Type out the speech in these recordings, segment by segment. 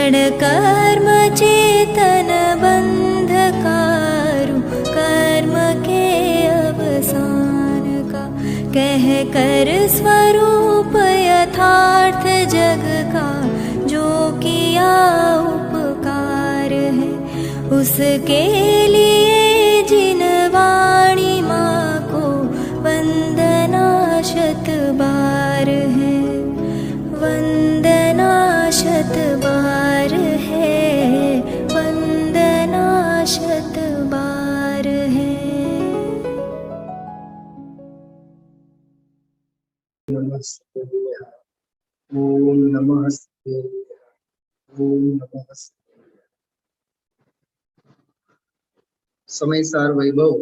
क्षण कर्म चेतन बंधकारु कर्म के अवसान का, कह कर स्वरूप यथार्थ जग का जो किया उपकार है, उसके लिए जिन वाणी माँ को वंदना शत बार है, वंदना शत बार है, वंदना शत बार है। नमस्ते ओम नमस्ते ओम नमस्ते। समयसार वैभव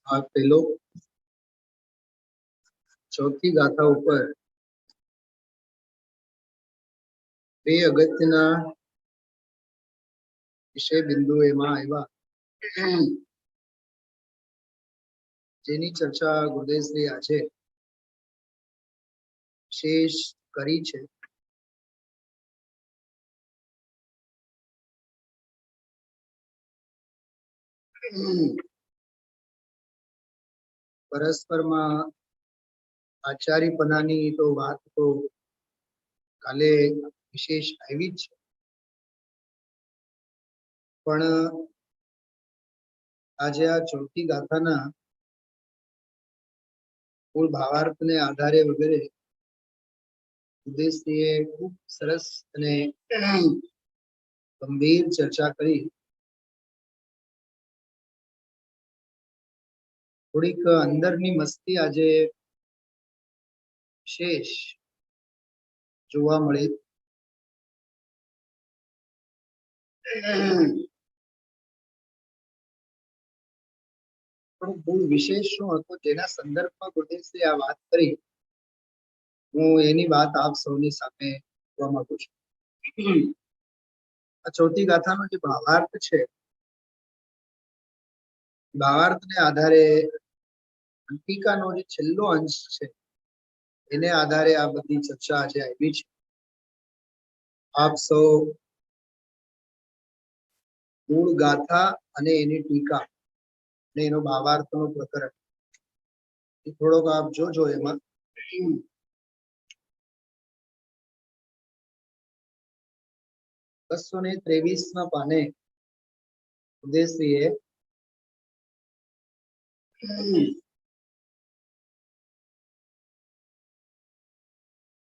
आ पेलो चौथी गाथा ऊपर बे अगत्यना विषय बिंदु एमां आव्या, जेनी चर्चा गुरुदेवश्री आजे शेष करी छे। परस्पर में आचार्यपनानी तो बात तो काले विशेष आई ज छे, पण આજે આ ચોથી ગાથાના મૂળ ભાવાર્થને આધારે વગેરે ઉદ્દેશ્યએ ખૂબ સરસ અને ગંભીર ચર્ચા કરી। થોડીક અંદરની મસ્તી આજે વિશેષ જોવા મળી। પણ મૂળ વિશેષ શું હતો જેના સંદર્ભમાં ગુરુદેવશ્રી આ વાત કરી, હું એની વાત આપ સૌની સામે કહેવા માંગુ છું। આ ચોથી ગાથાનો જે ભાવાર્થ છે, ભાવાર્થને આધારે ટીકાનો જે છેલ્લો અંશ છે એને આધારે આ બધી ચર્ચા આજે આવી છે। આપ સૌ મૂળ ગાથા અને એની ટીકા અને એનો ભાવાર્થનો પ્રકરણ એ થોડોક આપ જોજો। એમાં 223 પાને ઉદ્દેશ્યએ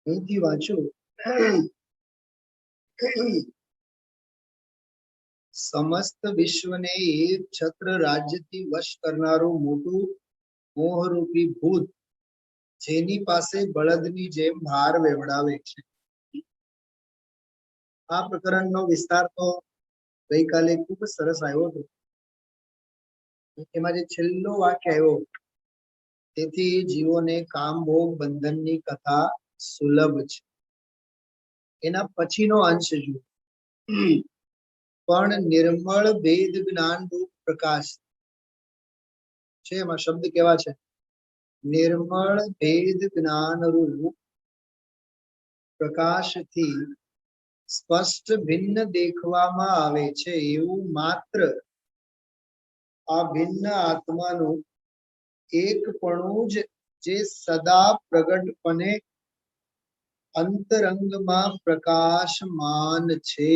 અહીંથી વાંચું। समस्त विश्व ने एक छत्र राज्य थी वश करनारू मोटू मोहरूपी भूत, जेनी पासे बळदनी जेम भार वेवडावे छे। आ प्रकरणनो विस्तार तो गई काले खूब सरस आव्यो हतो। एमां जे छेल्लो वाक्य आव्यो, तेथी जीवोने काम भोग बंधननी कथा सुलभ छे। एना पछीनो अंश जो पण निर्मल भेद ज्ञान रूप प्रकाश छे। एमां शब्द केवा छे? निर्मल भेद ज्ञान रूप प्रकाश थी स्पष्ट भिन्न देखवामां आवे छे एवुं मात्र आ भिन्न आत्मानुं एकपणुं ज जे सदा प्रगटपणे अंतरंगमां प्रकाशमान छे,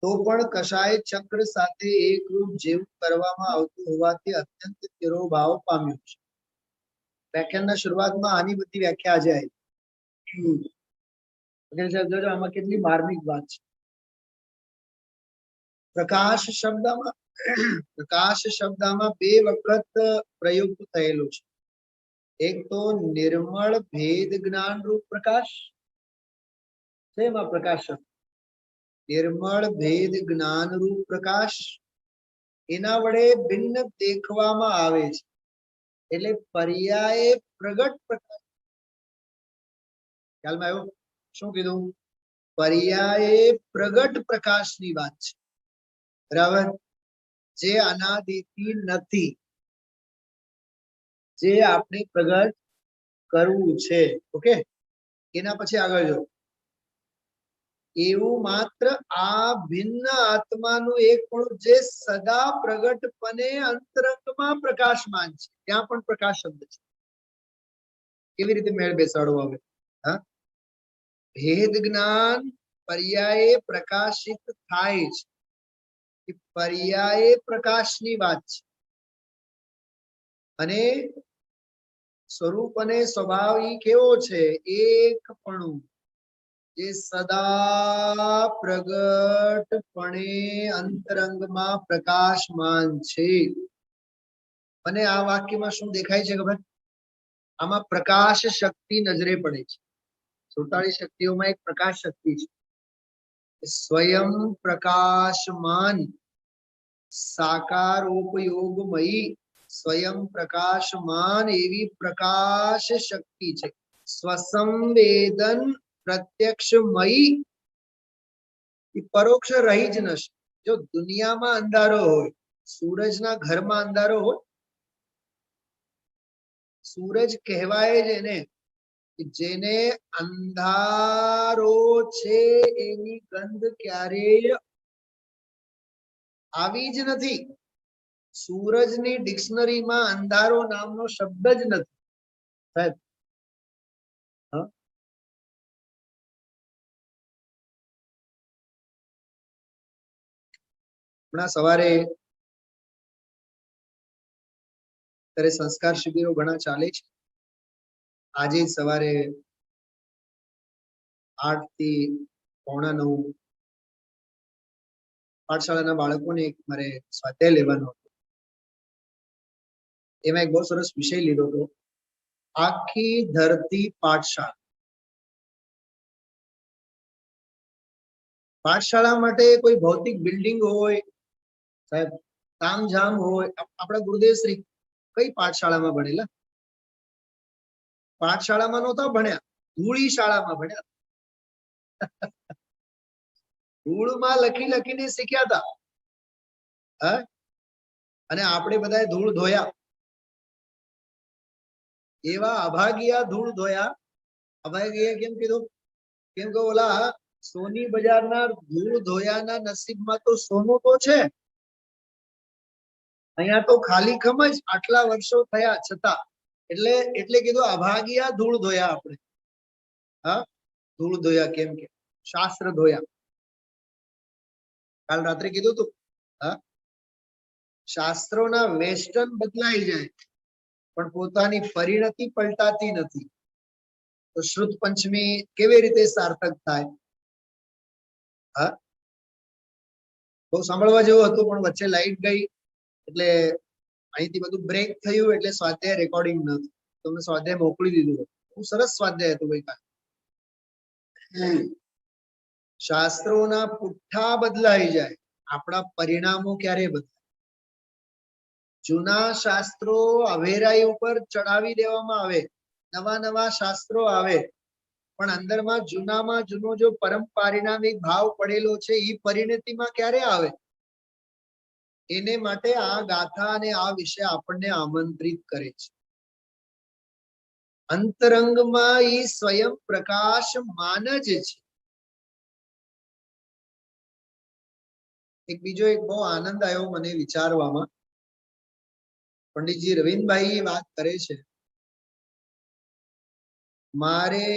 तो पण कशाय चक्र साथे एक रूप जेवुं करवामां आवतुं होवाथी अत्यंत तिरोभाव पाम्यो छे। व्याख्यानना शुरुआतमां आनी बधी व्याख्या આજે આવી। એટલે સાહેબ જોજો આમાં કેટલી માર્મિક વાત છે। પ્રકાશ શબ્દમાં બે વખત પ્રયુક્ત થયેલું છે। એક તો નિર્મળ ભેદ જ્ઞાન રૂપ પ્રકાશ છે, એમાં પ્રકાશ શબ્દ निर्मल भेद ज्ञान रूप प्रकाश एना वडे भिन्न देखवामां आवे छे, एटले पर्याये प्रगट प्रकाश। ख्याल में आव्यो? शुं कीधुं? पर्याये प्रगट प्रकाशनी वात छे, बराबर। जे अनादिथी नथी, जे आपणे प्रगट करवुं छे। ओके, एना पछी आगळ जो એવું માત્ર આ ભિન્ન આત્માનું એક પણ જે સદા પ્રગટપણે અંતરંગમાં પ્રકાશમાન છે, ત્યાં પણ પ્રકાશ શબ્દ છે. કેવી રીતે મેળ બેસાડવો હવે? હા, ભેદ જ્ઞાન પર્યાયે પ્રકાશિત થાય છે, પર્યાયે પ્રકાશની વાત છે, અને સ્વરૂપ અને સ્વભાવ ઈ કેવો છે? એકપણું, જે સદા પ્રગટપણે અંતરંગમાં પ્રકાશમાન છે. અને આ વાક્યમાં શું દેખાય છે ખબર? આમાં પ્રકાશ શક્તિ નજરે પડે છે. 47 શક્તિઓમાં એક પ્રકાશ શક્તિ છે. સ્વયં પ્રકાશમાન સાકારોપયોગમયી સ્વયં પ્રકાશમાન એવી પ્રકાશ શક્તિ છે. સ્વસંવેદન પ્રત્યક્ષમયી, પરોક્ષ રહી જ નશે. જો દુનિયામાં અંધારો હોય, સૂરજના ઘરમાં અંધારો હોય, સૂરજ કહેવાય જ એને જેને અંધારો છે એની ગંધ ક્યારેય આવી જ નથી. સૂરજની ડિક્શનરીમાં અંધારો નામનો શબ્દ જ નથી સાહેબ. હમણાં સવારે ત્યારે સંસ્કાર શિબિરો ઘણા ચાલે છે. આજે સવારે 8 થી 8:45 પાઠશાળાના બાળકોને મારે સ્વાધ્યાય લેવાનો હતો. એમાં એક બહુ સરસ વિષય લીધો હતો, આખી ધરતી પાઠશાળા. પાઠશાળા માટે કોઈ ભૌતિક બિલ્ડિંગ હોય સાહેબ, તામઝામ હોય. આપણા ગુરુદેવ શ્રી કઈ પાઠશાળામાં ભણેલા? પાઠશાળામાં નહોતા ભણ્યા, ધૂળી શાળામાં ભણ્યા. ધૂળમાં લખી લખીને શીખ્યા હતા. અને આપણે બધાએ ધૂળ ધોયા. એવા અભાગિયા ધૂળ ધોયા. અભાગિયા કેમ કીધું? કેમ કે ઓલા સોની બજારના ધૂળ ધોયાના નસીબમાં તો સોનું તો છે, અહીંયા તો ખાલી ખમ જ આટલા વર્ષો થયા છતાં. એટલે કીધું અભાગિયા ધૂળ ધોયા આપણે. હા, ધૂળ ધોયા. કેમ કે શાસ્ત્ર ધોયા. કાલ રાત્રે કીધું તું, હા, શાસ્ત્રોના વેસ્ટર્ન બદલાઈ જાય પણ પોતાની પરિણતિ પલટાતી નથી. તો શ્રુત પંચમી કેવી રીતે સાર્થક થાય? હા, બહુ સાંભળવા જેવું હતું પણ વચ્ચે લાઈટ ગઈ એટલે અહીંથી બધું બ્રેક થયું, એટલે સ્વાધ્યાય રેકોર્ડિંગ ન થયું. તમને સ્વાધ્યાય મોકલી દીધું. બહુ સરસ સ્વાધ્યાય હતું ભાઈ. શાસ્ત્રોના પુઠ્ઠા બદલાઈ જાય, આપણા પરિણામો ક્યારે બદલાય? જૂના શાસ્ત્રો અવેરાઈ ઉપર ચડાવી દેવામાં આવે, નવા નવા શાસ્ત્રો આવે, પણ અંદરમાં જૂનામાં જૂનો જો પરમ પારિણામિક ભાવ પડેલો છે એ પરિણતિમાં ક્યારે આવે? એને માટે આ ગાથા અને આ વિષય આપણને આમંત્રિત કરે છે. અંતરંગમાં એ સ્વયં પ્રકાશમાન જ છે. એક બીજો એક બહુ આનંદ આવ્યો મને વિચારવામાં. પંડિતજી રવિન્દભાઈ વાત કરે છે, મારે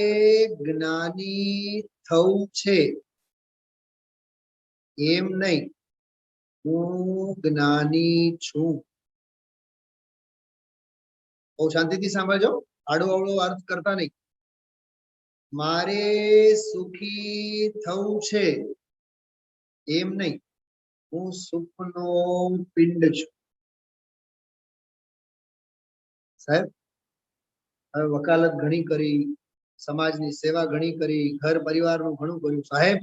જ્ઞાની થવું છે એમ નહીં, હું જ્ઞાની છું. બહુ શાંતિથી સાંભળજો, આડો અવળો અર્થ કરતા નહીં. મારે સુખી થવું છે એમ નહીં, હું સુખનો પિંડ છું. સાહેબ, હવે વકાલત ઘણી કરી, સમાજની સેવા ઘણી કરી, ઘર પરિવારનું ઘણું કર્યું સાહેબ.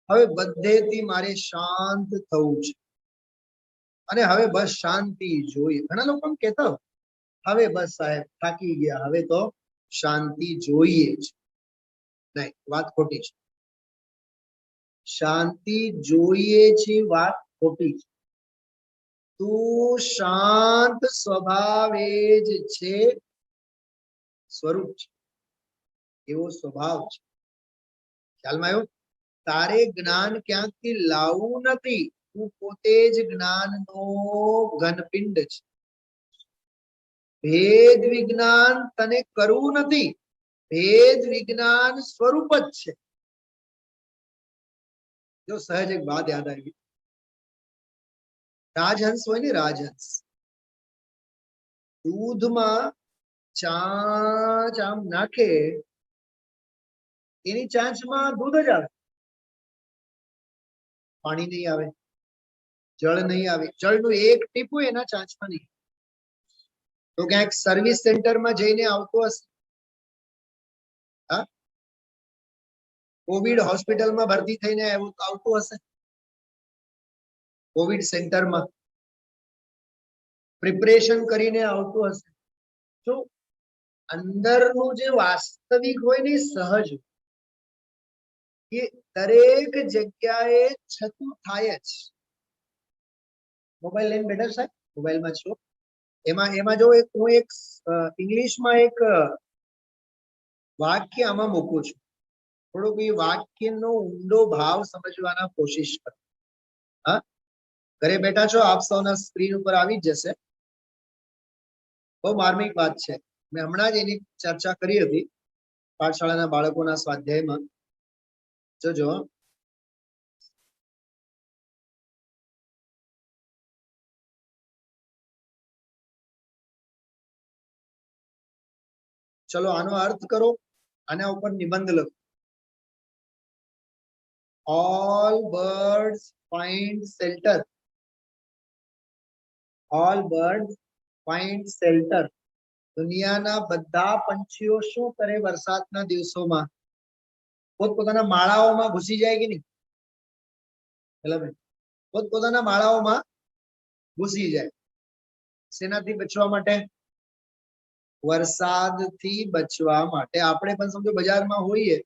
હવે બધેથી મારે શાંત થવું છે અને હવે બસ શાંતિ જોઈએ. ઘણા લોકો કહેતા હવે બસ સાહેબ થાકી ગયા, હવે તો શાંતિ જોઈએ છે. નહીં, વાત ખોટી છે. શાંતિ જોઈએ છે વાત ખોટી છે. તું શાંત સ્વભાવે જ છે, સ્વરૂપ છે, એવો સ્વભાવ છે. ખ્યાલમાં આવ્યો? તારે જ્ઞાન ક્યાંથી લાવવું નથી, તું પોતે જ જ્ઞાનનો ઘનપિંડ છે. ભેદ વિજ્ઞાન તને કરવું નથી, ભેદ વિજ્ઞાન સ્વરૂપ જ છે. જો સહજ એક વાત યાદ આવી, રાજહંસ હોય ને, રાજહંસ દૂધમાં ચાંચ આમ નાખે, એની ચાંચમાં દૂધ જ આવે, પાણી નહીં આવે, જળ નહીં આવે, જળનું એક ટીપું એના ચાંચમાં નહીં. તો ક્યાંક સર્વિસ સેન્ટરમાં જઈને આવતો હશે, હા, કોવિડ હોસ્પિટલમાં ભરતી થઈને આવતું હશે, કોવિડ સેન્ટરમાં પ્રિપરેશન કરીને આવતું હશે. તો અંદરનું જે વાસ્તવિક હોય ને, સહજ, એ દરેક જગ્યાએ છતું થાય જ. મોબાઈલ લઈને બેઠા સાહેબ, મોબાઈલમાં છો, એમાં જો હું એક ઇંગ્લિશમાં એક વાક્ય આમાં મૂકું છું, થોડુંક એ વાક્યનો ઊંડો ભાવ સમજવાના કોશિશ કરો. હા, ઘરે બેઠા છો, આપ સૌના સ્ક્રીન ઉપર આવી જ જશે. બહુ માર્મિક વાત છે. મેં હમણાં જ એની ચર્ચા કરી હતી પાઠશાળાના બાળકોના સ્વાધ્યાયમાં. જોજો, ચલો આનો અર્થ કરો, આના ઉપર નિબંધ લખો. All birds find shelter. All birds find shelter. દુનિયાના બધા પંછીઓ શું કરે વરસાદના દિવસોમાં? પોતપોતાના માળાઓમાં ઘૂસી જાય કે નહીં? પોતપોતાના માળાઓમાં ઘૂસી જાય. શેનાથી બચવા માટે? વરસાદથી બચવા માટે. આપણે પણ સમજો બજારમાં હોઈએ,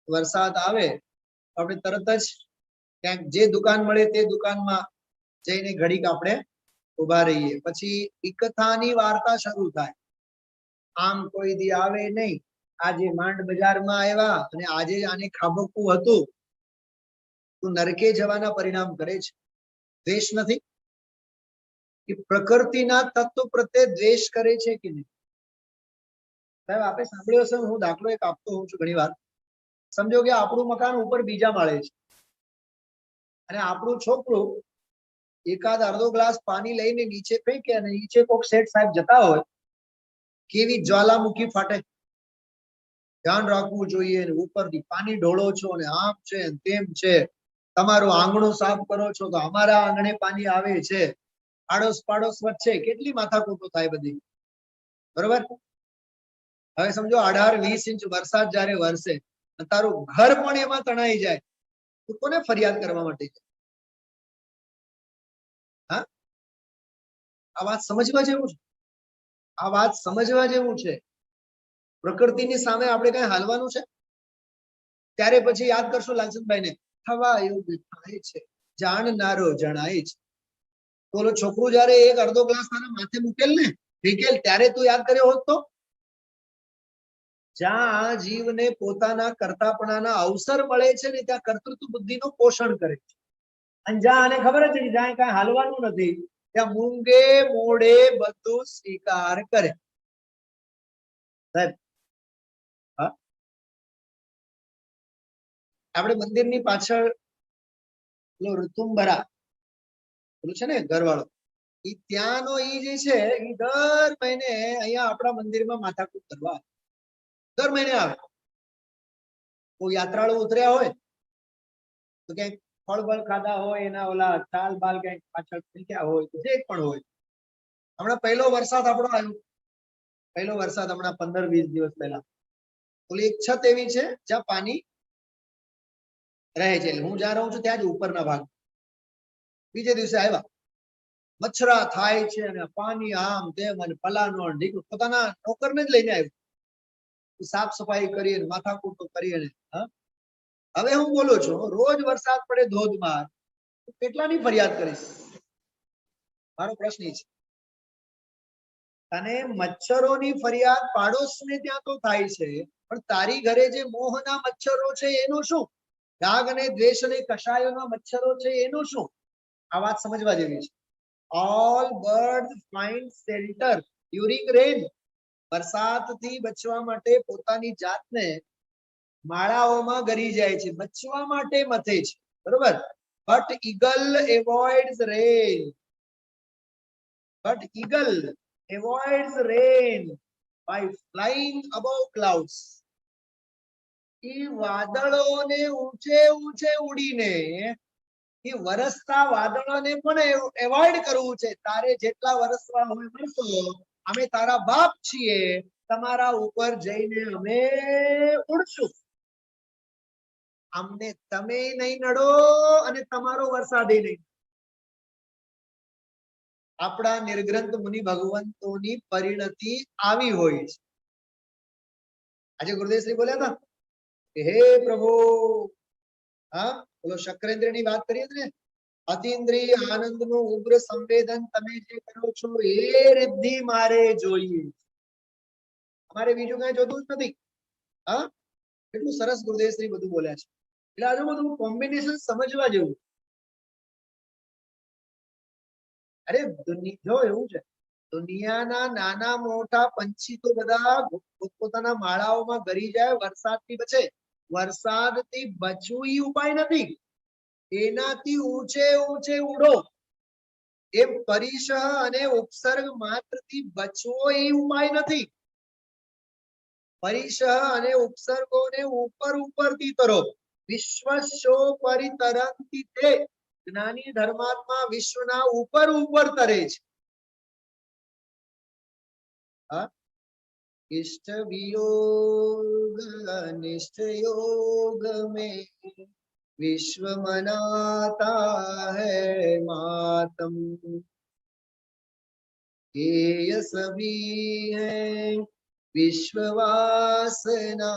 વરસાદ આવે, આપણે તરત જ ક્યાંક જે દુકાન મળે તે દુકાનમાં જઈને ઘડીક આપણે ઉભા રહીએ. પછી વિકથાની વાર્તા શરૂ થાય. આમ કોઈ દી આવે નહીં, આજે માંડ બજારમાં આવ્યા અને આજે આને ખાબકવું હતું, તો નરકે જવાના પરિણામ કરે છે. દ્વેષ નથી કે પ્રકૃતિના તત્વ પ્રત્યે દ્વેષ કરે છે કે નહીં? સાહેબ આપણે સાંભળ્યો હશે, હું દાખલો એક આપતો હોઉં છું ઘણી વાર. સમજો કે આપણું મકાન ઉપર બીજા માળે છે અને આપણું છોકરું એકાદ અડધો ગ્લાસ પાણી લઈને નીચે ફેંકે અને નીચે કોક શેઠ સાહેબ જતા હોય, કેવી જ્વાલામુખી ફાટે. ધ્યાન રાખવું જોઈએ. ઉપરથી પાણી ઢોળો છો અને આમ છે તેમ છે, તમારું આંગણું સાફ કરો છો તો અમારા આંગણે પાણી આવે છે, આડોશ પાડોશ વચ્ચે કેટલી માથાકૂટો થાય બધી, બરોબર? હવે સમજો 18-20 ઇંચ વરસાદ જયારે વરસે, તારું ઘર પણ એમાં તણાઈ જાય, તો કોને ફરિયાદ કરવા માટે? હા, આ વાત સમજવા જેવું છે. આ વાત સમજવા જેવું છે. પ્રકૃતિની સામે આપણે કઈ હાલવાનું છે? ત્યારે પછી યાદ કરશો લાલચંદભાઈને, થવા એવું થાય છે, જાણનારો જણાય છે. બોલો, છોકરું જયારે એક અડધો ગ્લાસ તારા માથે મૂકેલ ને ફેંકેલ, ત્યારે તું યાદ કર્યો હોત તો? જ્યાં જીવને પોતાના કર્તાપણાના અવસર મળે છે ને, ત્યાં કર્તૃત્વ બુદ્ધિનું પોષણ કરે છે. અને જ્યાં આને ખબર છે કે જ્યાં કઈ હાલવાનું નથી, ત્યાં મૂંગે મોડે બધું સ્વીકાર કરે. સાહેબ, હા, આપણે મંદિરની પાછળ ઋતુંબરા પેલું છે ને ઘરવાળો, ઈ ત્યાંનો ઈ જે છે, ઈ દર મહિને અહીંયા આપણા મંદિરમાં માથાકૂટ કરવા દર મહિને આવે. કોઈ યાત્રાળુ ઉતર્યા હોય તો ક્યાંક ફળ બળ ખાધા હોય, એના ઓલા ચાલ બાલ ક્યાંક પાછળ ફેંક્યા હોય, જે પણ હોય. હમણાં પહેલો વરસાદ આપણો આવ્યો, પહેલો વરસાદ હમણાં 15-20 દિવસ પહેલા. ઓલી એક છત એવી છે જ્યાં પાણી રહે છે. હું જ્યાં રહું છું ત્યાં જ ઉપરના ભાગ. બીજે દિવસે આવ્યા, મચ્છરા થાય છે અને પાણી આમ તેમ, અને પલાનો ઢીકલો પોતાના નોકરને જ લઈને આવ્યો, સાફ સફાઈ કરી, માથાકૂટો કરી. હવે હું બોલું છું, રોજ વરસાદ પડે ધોધમાર, કેટલાની ફરિયાદ કરીશ? મારો પ્રશ્ન છે. અને મચ્છરોની ફરિયાદ પાડોશને ત્યાં તો થાય છે, પણ તારી ઘરે જે મોહના મચ્છરો છે એનું શું? રાગ અને દ્વેષ અને કષાયોના મચ્છરો છે એનું શું? આ વાત સમજવા જેવી છે. All birds find shelter during rain. વરસાદથી બચવા માટે પોતાની જાતને માળાઓમાં ગરી જાય છે, બચવા માટે મથે છે, બરોબર. But eagle avoids rain. But eagle avoids rain by flying above clouds. એ વાદળોને ઊંચે ઊંચે ઉડીને એ વરસતા વાદળોને પણ એવોઇડ કરવું છે. તારે જેટલા વરસવા હોય વરસો, અમે તારા બાપ છીએ, તમારા ઉપર જઈને અમે ઉડશું. અમને તમે નહીં નડો અને તમારો વરસાદ નહીં. આપણા નિર્ગ્રંથ મુનિ ભગવંતોની પરિણતિ આવી હોય છે. આજે ગુરુદેવશ્રી બોલ્યા હતા કે હે પ્રભુ, હા બોલો, શક્રેન્દ્ર ની વાત કરીએ ને, અતિન્દ્રિય આનંદ નું ઉગ્ર સંવેદન તમે જે કરો છો એ રિદ્ધિ મારે જોઈએ, અમારે બીજું કઈ જોતું જ નથી. હા, કેટલું સરસ ગુરુદેવશ્રી બધું બોલ્યા છે. એટલે આજુ બધું કોમ્બિનેશન સમજવા જેવું. અરે જો એવું છે, દુનિયાના નાના મોટા પંછી તો બધા પોતાના માળાઓમાં ગરી જાય, વરસાદથી બચે. વરસાદથી બચવું એ ઉપાય નથી, એનાથી ઊંચે ઊંચે ઉડો. એ પરિસહ અને ઉપસર્ગ માત્રથી બચવો એ ઉપાય નથી. પરિસહ અને ઉપસર્ગોને ઉપર ઉપરથી તરો. વિશ્વશો પરિતરંતિ તે. જ્ઞાની ધર્માત્મા વિશ્વના ઉપર ઉપર તરે છે. હા, इष्ट वियोग अनिष्ट योग में विश्व मनाता है मातम. ये सभी है विश्व वासना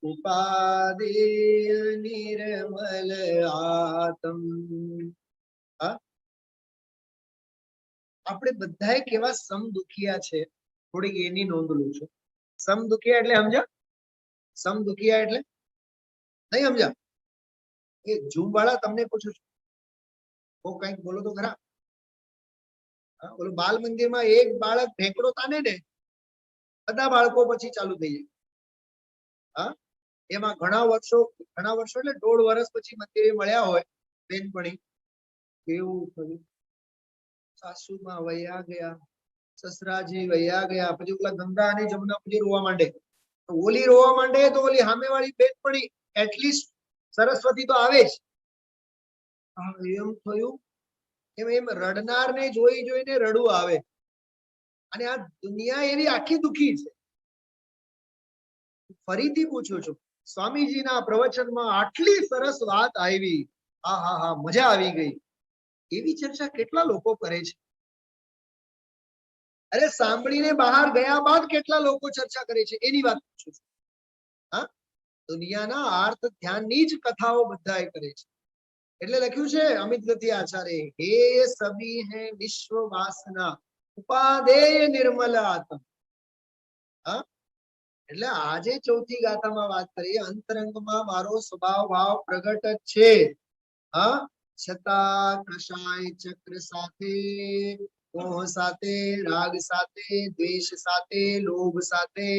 उपादेय निर्मल आत्म. હા, આપણે બધાય કેવા સમ દુખિયા છે, થોડીક એની નોંધ લઉં છું. સમ દુખિયા એટલે સમજ્યા? સમ દુખિયા એટલે નહીં સમજ્યા? એ જૂમ વાળા તમને પૂછું છું, બહુ કઈક બોલો તો ખરા. ઓલું બાલ મંદિરમાં એક બાળક ઢેકડો તાને ને, બધા બાળકો પછી ચાલુ થઈ જાય. હા, એમાં ઘણા વર્ષો એટલે 1.5 વર્ષ પછી મંદિરે મળ્યા હોય બેનપણી, કેવું થયું, સાસુમાં વયા ગયા, સસરાજી વયા ગયા, પછી ઓલા ગંગા અને જમુના પછી રોવા માંડે. ઓલી રોવા માંડે તો ઓલી સામેવાળી બેનપણી એટલીસ્ટ સરસ્વતી તો આવે જ. એમ થયું, એમ રડનારને જોઈ જોઈને રડવું આવે. અને આ દુનિયા એવી આખી દુખી છે. ફરીથી પૂછું છું, સ્વામીજીના પ્રવચનમાં આટલી સરસ વાત આવી, હા, મજા આવી ગઈ, એવી ચર્ચા કેટલા લોકો કરે છે? અરે સાંભળીને બહાર ગયા બાદ કેટલા લોકો ચર્ચા કરે છે એની વાત પૂછું છું. હા, દુનિયાના આર્થ ધ્યાનની જ કથાઓ બધાએ કરે છે. એટલે લખ્યું છે અમિત ગતિ આચાર્ય, હે સભી હે વિશ્વ વાસના ઉપાદેય નિર્મલ આત્મ. હા, એટલે આજે ચોથી ગાથામાં વાત કરીએ, અંતરંગમાં મારો સ્વભાવ ભાવ પ્રગટ છે. હા, છતાં કષાય ચક્ર સાથે, મોહ સાથે, રાગ સાથે, દ્વેષ સાથે, લોભ સાથે,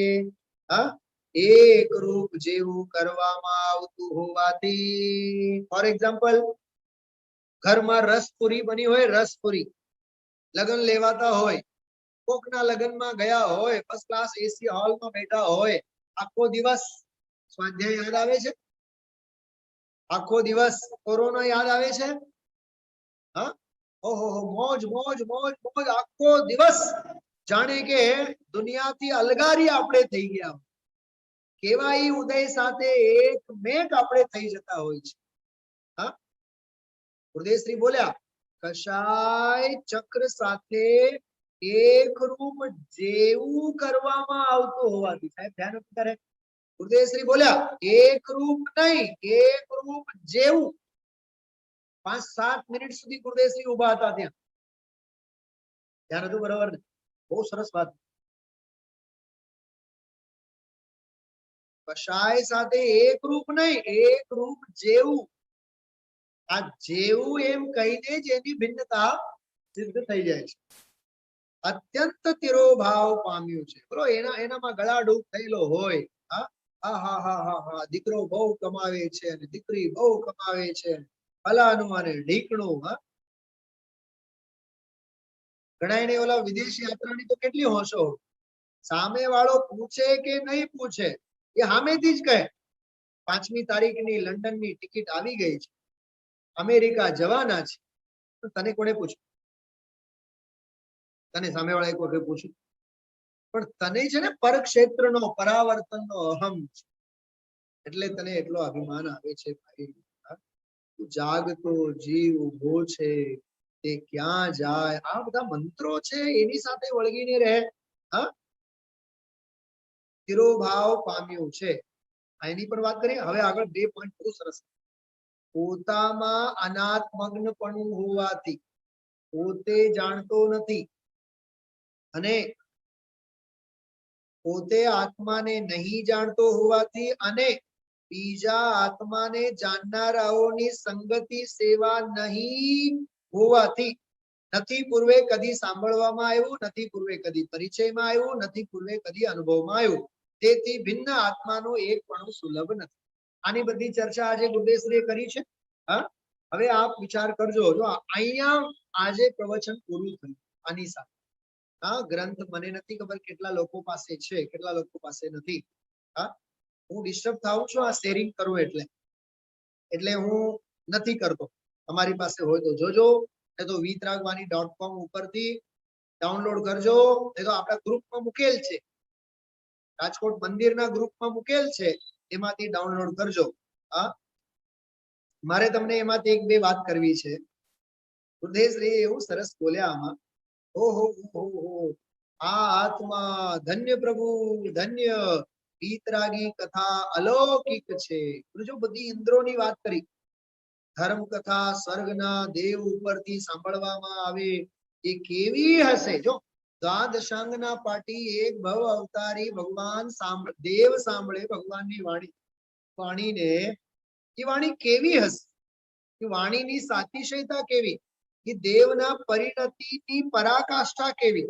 હા, એક રૂપ જેવું કરવામાં આવતું હોવાથી. ફોર એક્ઝામ્પલ, ઘરમાં રસપુરી બની હોય, રસપુરી લગ્ન લેવાતા હોય, કોકના લગ્નમાં ગયા હોય, ફર્સ્ટ ક્લાસ એસી હોલમાં બેઠા હોય, આખો દિવસ સ્વાધ્યાય યાદ આવે છે, આખો દિવસ કોરોના યાદ આવે છે. હા, ઓહો, મોજ મોજ મોજ મોજ, આખો દિવસ જાણે કે દુનિયાથી અલગારી આપણે થઈ ગયા. કેવાય ઉદય સાથે એક મેક આપણે થઈ જતા હોય છે. હા, ગુરુદેવશ્રી બોલ્યા, કશાય ચક્ર સાથે એક રૂપ જેવું કરવામાં આવતું હોવાથી. સાહેબ ધ્યાન આપી કરે. ગુરુદેવશ્રી બોલ્યા, એક રૂપ નહીં, એક રૂપ જેવું. 5-7 મિનિટ સુધી ગુરુદેવશ્રી ઉભા હતા ત્યાં. ધ્યાન હતું બરોબર ને? બહુ સરસ વાત. કશાય સાથે એક રૂપ નહીં, એક રૂપ જેવું. આ જેવું એમ કહીને જ એની ભિન્નતા સિદ્ધ થઈ જાય છે. અત્યંત તિરોભાવ પામ્યું છે. બોલો એનામાં ગળાડૂબ થયેલો હોય. હા, દીકરો બહુ કમાવે છે અને દીકરી બહુ કમાવે છે, ફલાનું અને ઢીકણું. ઘણા ઓલા વિદેશ યાત્રાની તો કેટલી હોશો. સામે વાળો પૂછે કે નહીં પૂછે, એ સામેથી જ કહે 5મી તારીખની લંડનની ટિકિટ આવી ગઈ છે, અમેરિકા જવાના છે. તો તને કોને પૂછ્યું? તને સામેવાળા એક વખત પૂછ્યું? પણ તને છે ને પરક્ષેત્રનો પરાવર્તનનો અહમ છે, એટલે તને એટલો અભિમાન આવે છે. ભાઈ, જાગતો જીવ ઉભો છે તે ક્યાં જાય? આ બધા મંત્રો છે, એની સાથે વળગીને રહે. તિરોભાવ પામ્યું છે. એની પર વાત કરીએ. હવે આગળ 2 પોઈન્ટ બહુ સરસ. પોતામાં અનાત્મગ્નપણું હોવાથી, પોતે જાણતો નથી અને પોતે આત્માને નહીં જાણતો હોવાથી અને બીજા આત્માને જાણનારાઓની સંગતિ સેવા નહીં હોવાથી, નથી પૂર્વે કદી સાંભળવામાં આવ્યું, નથી પૂર્વે કદી પરિચયમાં આવ્યું, નથી પૂર્વે કદી અનુભવમાં આવ્યું, તેથી ભિન્ન આત્માનો એક પણ સુલભ નથી. આની બધી ચર્ચા આજે ગુરુદેવશ્રીએ કરી છે. હવે આપ વિચાર કરજો. જો અહીંયા આજે પ્રવચન પૂરું થયું આની સાથે. ગ્રંથ મને નથી ખબર કેટલા લોકો પાસે છે, કેટલા લોકો પાસે નથી. હું ડિસ્ટર્બ થાઉં છું આ શેરિંગ કરું એટલે હું નથી કરતો. તમારી પાસે હોય તો જોજો, એ તો vitragvani.com ઉપરથી ડાઉનલોડ કરજો. એ તો આપણા ગ્રુપમાં મૂકેલ છે, રાજકોટ મંદિરના ગ્રુપમાં મૂકેલ છે, એમાંથી ડાઉનલોડ કરજો. મારે તમને એમાંથી 1-2 વાત કરવી છે. ગુરુદેવશ્રી એવું સરસ બોલ્યા આમાં. ઓહો, આ આત્મા ધન્ય, પ્રભુ ધન્ય, વિતરાગી કથા અલૌકિક છે. જો બધી ઇન્દ્રોની વાત કરી, ધર્મ કથા સ્વર્ગના દેવ ઉપરથી સાંભળવામાં આવે એ કેવી હશે. જો દ્વાદશાંગના પાટી એક ભવ અવતારી ભગવાન દેવ સાંભળે ભગવાનની વાણીને, એ વાણી કેવી હશે? એ વાણીની સાતિશયતા કેવી? કે દેવના પરિણતિની પરાકાષ્ઠા કેવી?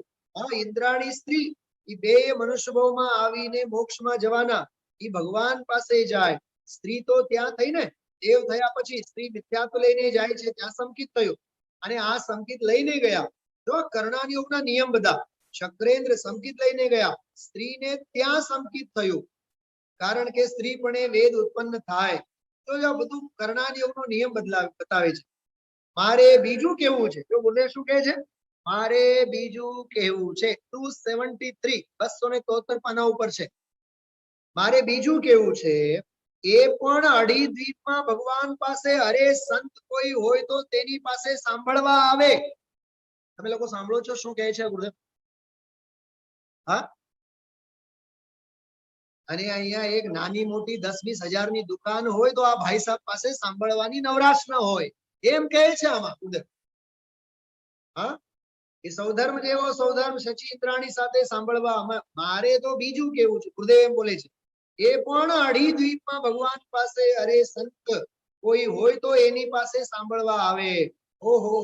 ઇન્દ્રાણી સ્ત્રી, એ 2 મનુષ્ય ભાવમાં આવીને મોક્ષમાં જવાના, એ ભગવાન પાસે જાય. સ્ત્રી તો ત્યાં થઈ ને, દેવ થયા પછી સ્ત્રી મિથ્યાત્વ લઈને જાય છે, ત્યાં સંકિત થયું અને આ સંકિત લઈને ગયા. જો કર્ણાનિયોગના નિયમ બધા, શક્રેન્દ્ર સંકિત લઈને ગયા, સ્ત્રીને ત્યાં સંકિત થયું, કારણ કે સ્ત્રી પણ વેદ ઉત્પન્ન થાય. તો આ બધું કર્ણાનિયોગનો નિયમ બતાવે છે. મારે બીજું કેવું છે? જો બોલે શું કહે છે? મારે બીજું કેવું છે. 273 273 પાના ઉપર છે. મારે બીજું કેવું છે, એ પણ અઢી દ્વીપમાં ભગવાન પાસે, અરે સંત કોઈ હોય તો તેની પાસે સાંભળવા આવે. તમે લોકો સાંભળો છો શું કહે છે ગુરુદેવ? અને અહીંયા એક નાની મોટી 10-20 હજારની દુકાન હોય તો આ ભાઈ સાહેબ પાસે સાંભળવાની નવરાશ ન હોય, એમ કહે છે આમાં ગુરુદેવ. એ સૌધર્મ જેવો સૌધર્મ શચી ઇન્દ્રાણી સાથે સાંભળવા. મારે તો બીજું કેવું છે, ગુરુદેવ એમ બોલે છે, એ પણ અઢી દ્વીપમાં ભગવાન પાસે, અરે સંત કોઈ હોય તો એની પાસે સાંભળવા આવે. ઓહો,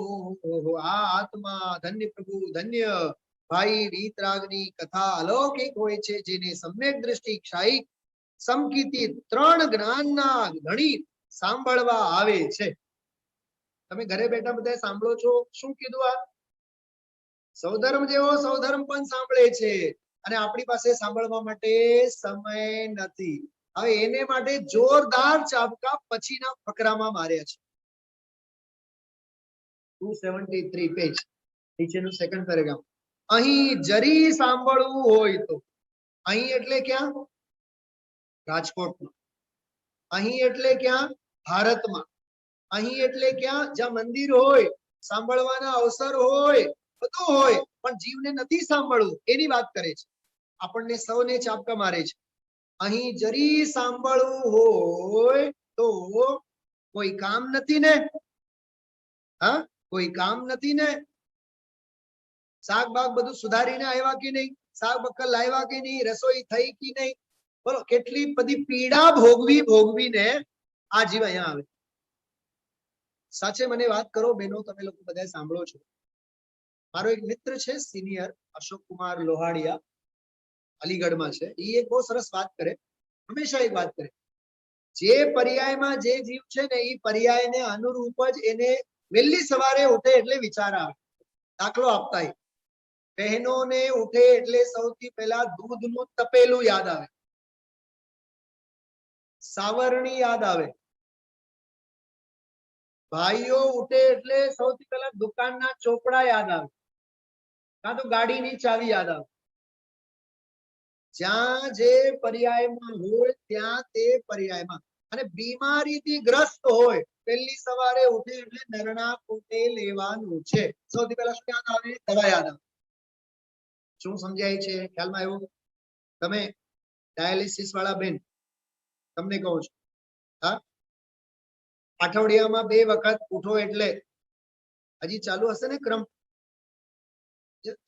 આ આત્મા ધન્ય, પ્રભુ ધન્ય. ભાઈ, વિતરાગની કથા અલૌકિક હોય છે, જેને સમ્યક દ્રષ્ટિ, ક્ષાયિક, સમકિતી 3 જ્ઞાનના ધણી સાંભળવા આવે છે. તમે ઘરે બેઠા બધા સાંભળો છો. શું કીધું? આ સૌધર્મ જેવો સૌધર્મ પણ સાંભળે છે અને આપણી પાસે સાંભળવા માટે સમય નથી. હવે એને માટે જોરદાર ચાબકા પછીના ફકરામાં માર્યા છે. 273 પેજ નીચેનું સેકન્ડ પેરેગ્રાફ. અહીં જરી સાંભળવું હોય તો, અહીં એટલે ક્યાં? રાજકોટમાં. અહીં એટલે ક્યાં? ભારતમાં. અહીં એટલે ક્યાં? જ્યાં મંદિર હોય, સાંભળવાના અવસર હોય, બધું હોય, પણ જીવને નથી સાંભળવું, એની વાત કરે છે. આપણને સૌને ચાપકા મારે છે. અહીં જરી સાંભળવું હોય તો કોઈ કામ નથી ને? કોઈ કામ નથી ને? શાક બાગ બધું સુધારીને આવ્યા કે નહીં? શાક બક્કલ લાવ્યા કે નહીં? રસોઈ થઈ કે નહીં? બોલો કેટલી બધી પીડા ભોગવી ભોગવીને આ જીવ અહીંયા આવે. સાચે મને વાત કરો બહેનો, તમે લોકો બધા સાંભળો છો. મારો એક મિત્ર છે સિનિયર, અશોક કુમાર લોહાડિયા, અલીગઢમાં છે. એ એક બહુ સરસ વાત કરે, હંમેશા એક વાત કરે, જે પર્યાયમાં જે જીવ છે ને એ પર્યાયને અનુરૂપ જ એને વહેલી સવારે ઉઠે એટલે વિચાર આવે. દાખલો આપતા હોય, બહેનોને ઉઠે એટલે સૌથી પહેલા દૂધનું તપેલું યાદ આવે, સાવરણી યાદ આવે. ભાઈઓ ઉઠે એટલે સૌથી પહેલા દુકાનના ચોપડા યાદ આવે, કાં તો ગાડીની ચાવી યાદ આવે. જ્યાં જે પર્યાયમાં હોય ત્યાં તે પર્યાયમાં. અને બીમારીથી ગ્રસ્ત હોય પહેલી સવારે ઉઠે એટલે નરણા પોતે લેવાનું છે. સૌથી પહેલા શું યાદ આવે? દવા યાદ આવે. શું સમજાય છે? ખ્યાલમાં આવ્યું? તમે ડાયાલિસિસ વાળા બેન, તમને કહું છું, હા, અઠવાડિયામાં 2 વખત ઉઠો એટલે હજી ચાલુ હશે ને ક્રમ?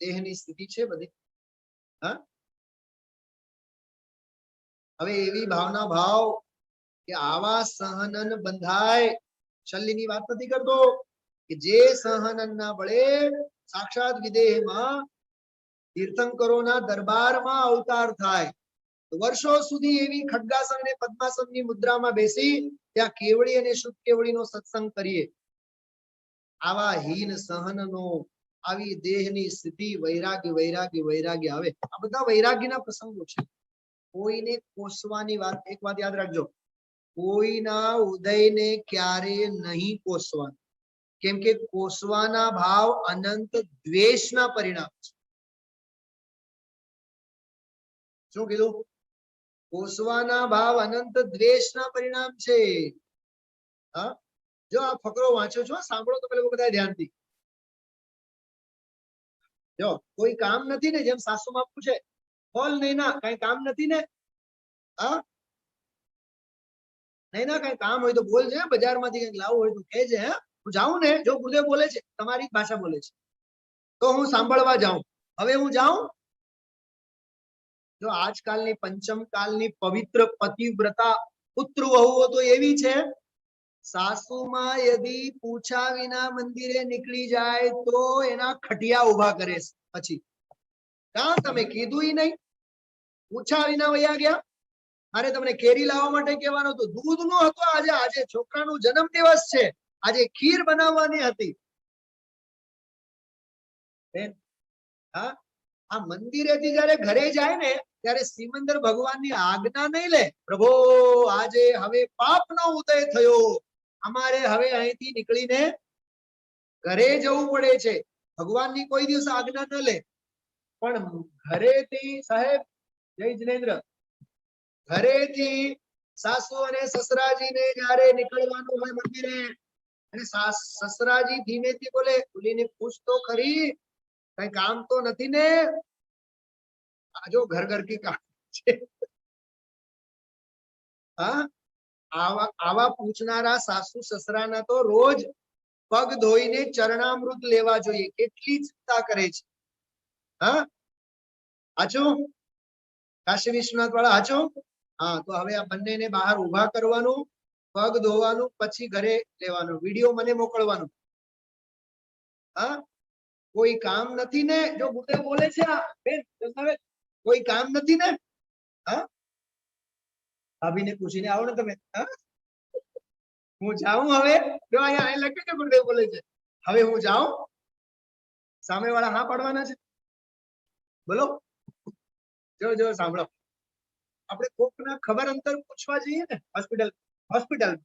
દેહની સ્થિતિ છે બધી. હા, હવે એવી ભાવના ભાવ કે આવા સહનન બંધાય. શલ્યની વાત નથી કરતો કે જે સહનનના બળે સાક્ષાત વિદેહમાં તીર્થંકરોના દરબારમાં અવતાર થાય. વર્ષો સુધી એવી ખડગાસન અને પદ્માસનની મુદ્રામાં બેસી ત્યાં કેવડી અને શુદ્ધ કેવડીનો સત્સંગ કરીએ. આવા હીન સહનનો, આવી દેહની સ્થિતિ, વૈરાગ્ય વૈરાગ્ય વૈરાગ્ય આવે. આ બધા વૈરાગ્યના પ્રસંગો છે. કોઈને કોસવાની વાત, એક વાત યાદ રાખજો, કોઈના ઉદયને ક્યારે નહીં કોસવાનું. કેમ કે કોસવાના ભાવ અનંત દ્વેષના પરિણામ છે. શું કીધું? કોસવાના ભાવ અનંત દ્વેષના પરિણામ છે. હા, જો આ ફકરો વાંચો છો, સાંભળો તો પેલા બધા ધ્યાનથી. જો કોઈ કામ નથી ને, જેમ સાસુમાં પૂછે, બોલ નહીં ના કઈ કામ નથી ને? હા, નહીં ના કઈ કામ હોય તો બોલજે, બજારમાંથી કઈક લાવવું હોય તો કહેજે. હે, હું જાઉં ને, જો ગુરુદેવ બોલે છે, તમારી ભાષા બોલે છે, તો હું સાંભળવા જાઉં. હવે હું જાઉં. જો આજકાલની પંચમ કાલની પવિત્ર પતિવ્રતા પુત્ર વહુઓ તો એવી છે, સાસુમાં યદી પૂછા વિના મંદિરે નીકળી જાય તો એના ખટિયા ઉભા કરે. પછી કાં તમે કીધું નહીં, પૂછા વિના વયા ગયા. અરે તમને કેરી લાવવા માટે કહેવાનો હતો, દૂધ નો હતો. આજે છોકરાનો જન્મ દિવસ છે, આજે ખીર બનાવવાની હતી. હા, આ મંદિરેથી જયારે ઘરે જાય ને ત્યારે સિમંદર ભગવાનની આજ્ઞા નહીં લે, પ્રભુ આજે હવે પાપનો ઉદય થયો, અમારે હવે અહીંથી નીકળીને ઘરે જવું પડે છે. ભગવાનની કોઈ દિવસ આજ્ઞા ન લે. પણ ઘરેથી, સાહેબ જય જિનેન્દ્ર, ઘરેથી સાસુ અને સસરાજીને જયારે નીકળવાનું હોય મંદિરે, અને સસરાજી ધીમેથી બોલે, બોલીને પૂછ તો ખરી, કઈ કામ તો નથી ને? આજો ઘર ઘર કી કામ છે. હા, આવા પૂછનારા સાસુ સસરાના તો રોજ પગ ધોઈને ચરણામૃત લેવા જોઈએ. કેટલી ચિંતા કરે છે. હા, આચો કાશી વિશ્વનાથ વાળા આચો. હા, તો હવે આ બંનેને બહાર ઉભા કરવાનું, પગ ધોવાનું, પછી ઘરે લેવાનું. વિડીયો મને મોકલવાનો. હા, કોઈ કામ નથી ને? જો ગુરુદેવ બોલે છે, બેન કોઈ કામ નથી ને? હા, ભાભીને પૂછીને આવો ને તમે. હા, હું જાઉં હવે. જો અહીંયા લખ્યું છે ગુરુદેવ બોલે છે, હવે હું જાઉં. સામે વાળા હા પાડવાના છે. બોલો, જો સાંભળો, આપણે કોકના ખબર અંતર પૂછવા જઈએ ને, હોસ્પિટલ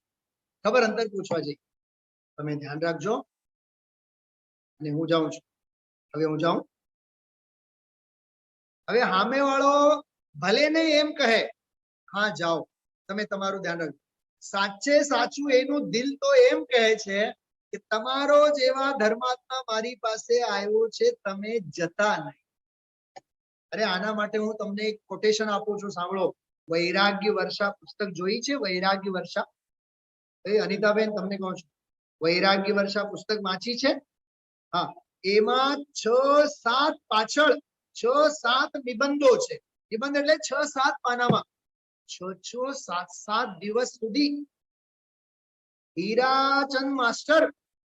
ખબર અંતર પૂછવા જઈએ. તમે ધ્યાન રાખજો. અને હું જાઉં છું. હવે હું જાઉં. હવે સામે વાળો ભલે નહીં એમ કહે, હા જાઓ, તમે તમારું ધ્યાન રાખજો. સાચે સાચું એનું દિલ તો એમ કહે છે કે તમારો જેવા ધર્માત્મા મારી પાસે આવ્યો છે, તમે જતા નહીં. અરે આના માટે હું તમને એક કોટેશન આપું છું, સાંભળો. વૈરાગ્ય વર્ષા પુસ્તક જોઈ છે? વૈરાગ્ય વર્ષા, અનિતાબેન તમને કહું છું, વૈરાગ્ય વર્ષા પુસ્તક વાંચી છે? હા, એમાં 6-7 પાછળ 6-7 નિબંધો છે. નિબંધ એટલે 6-7 પાનામાં સાત દિવસ સુધી હીરાચંદ માસ્ટર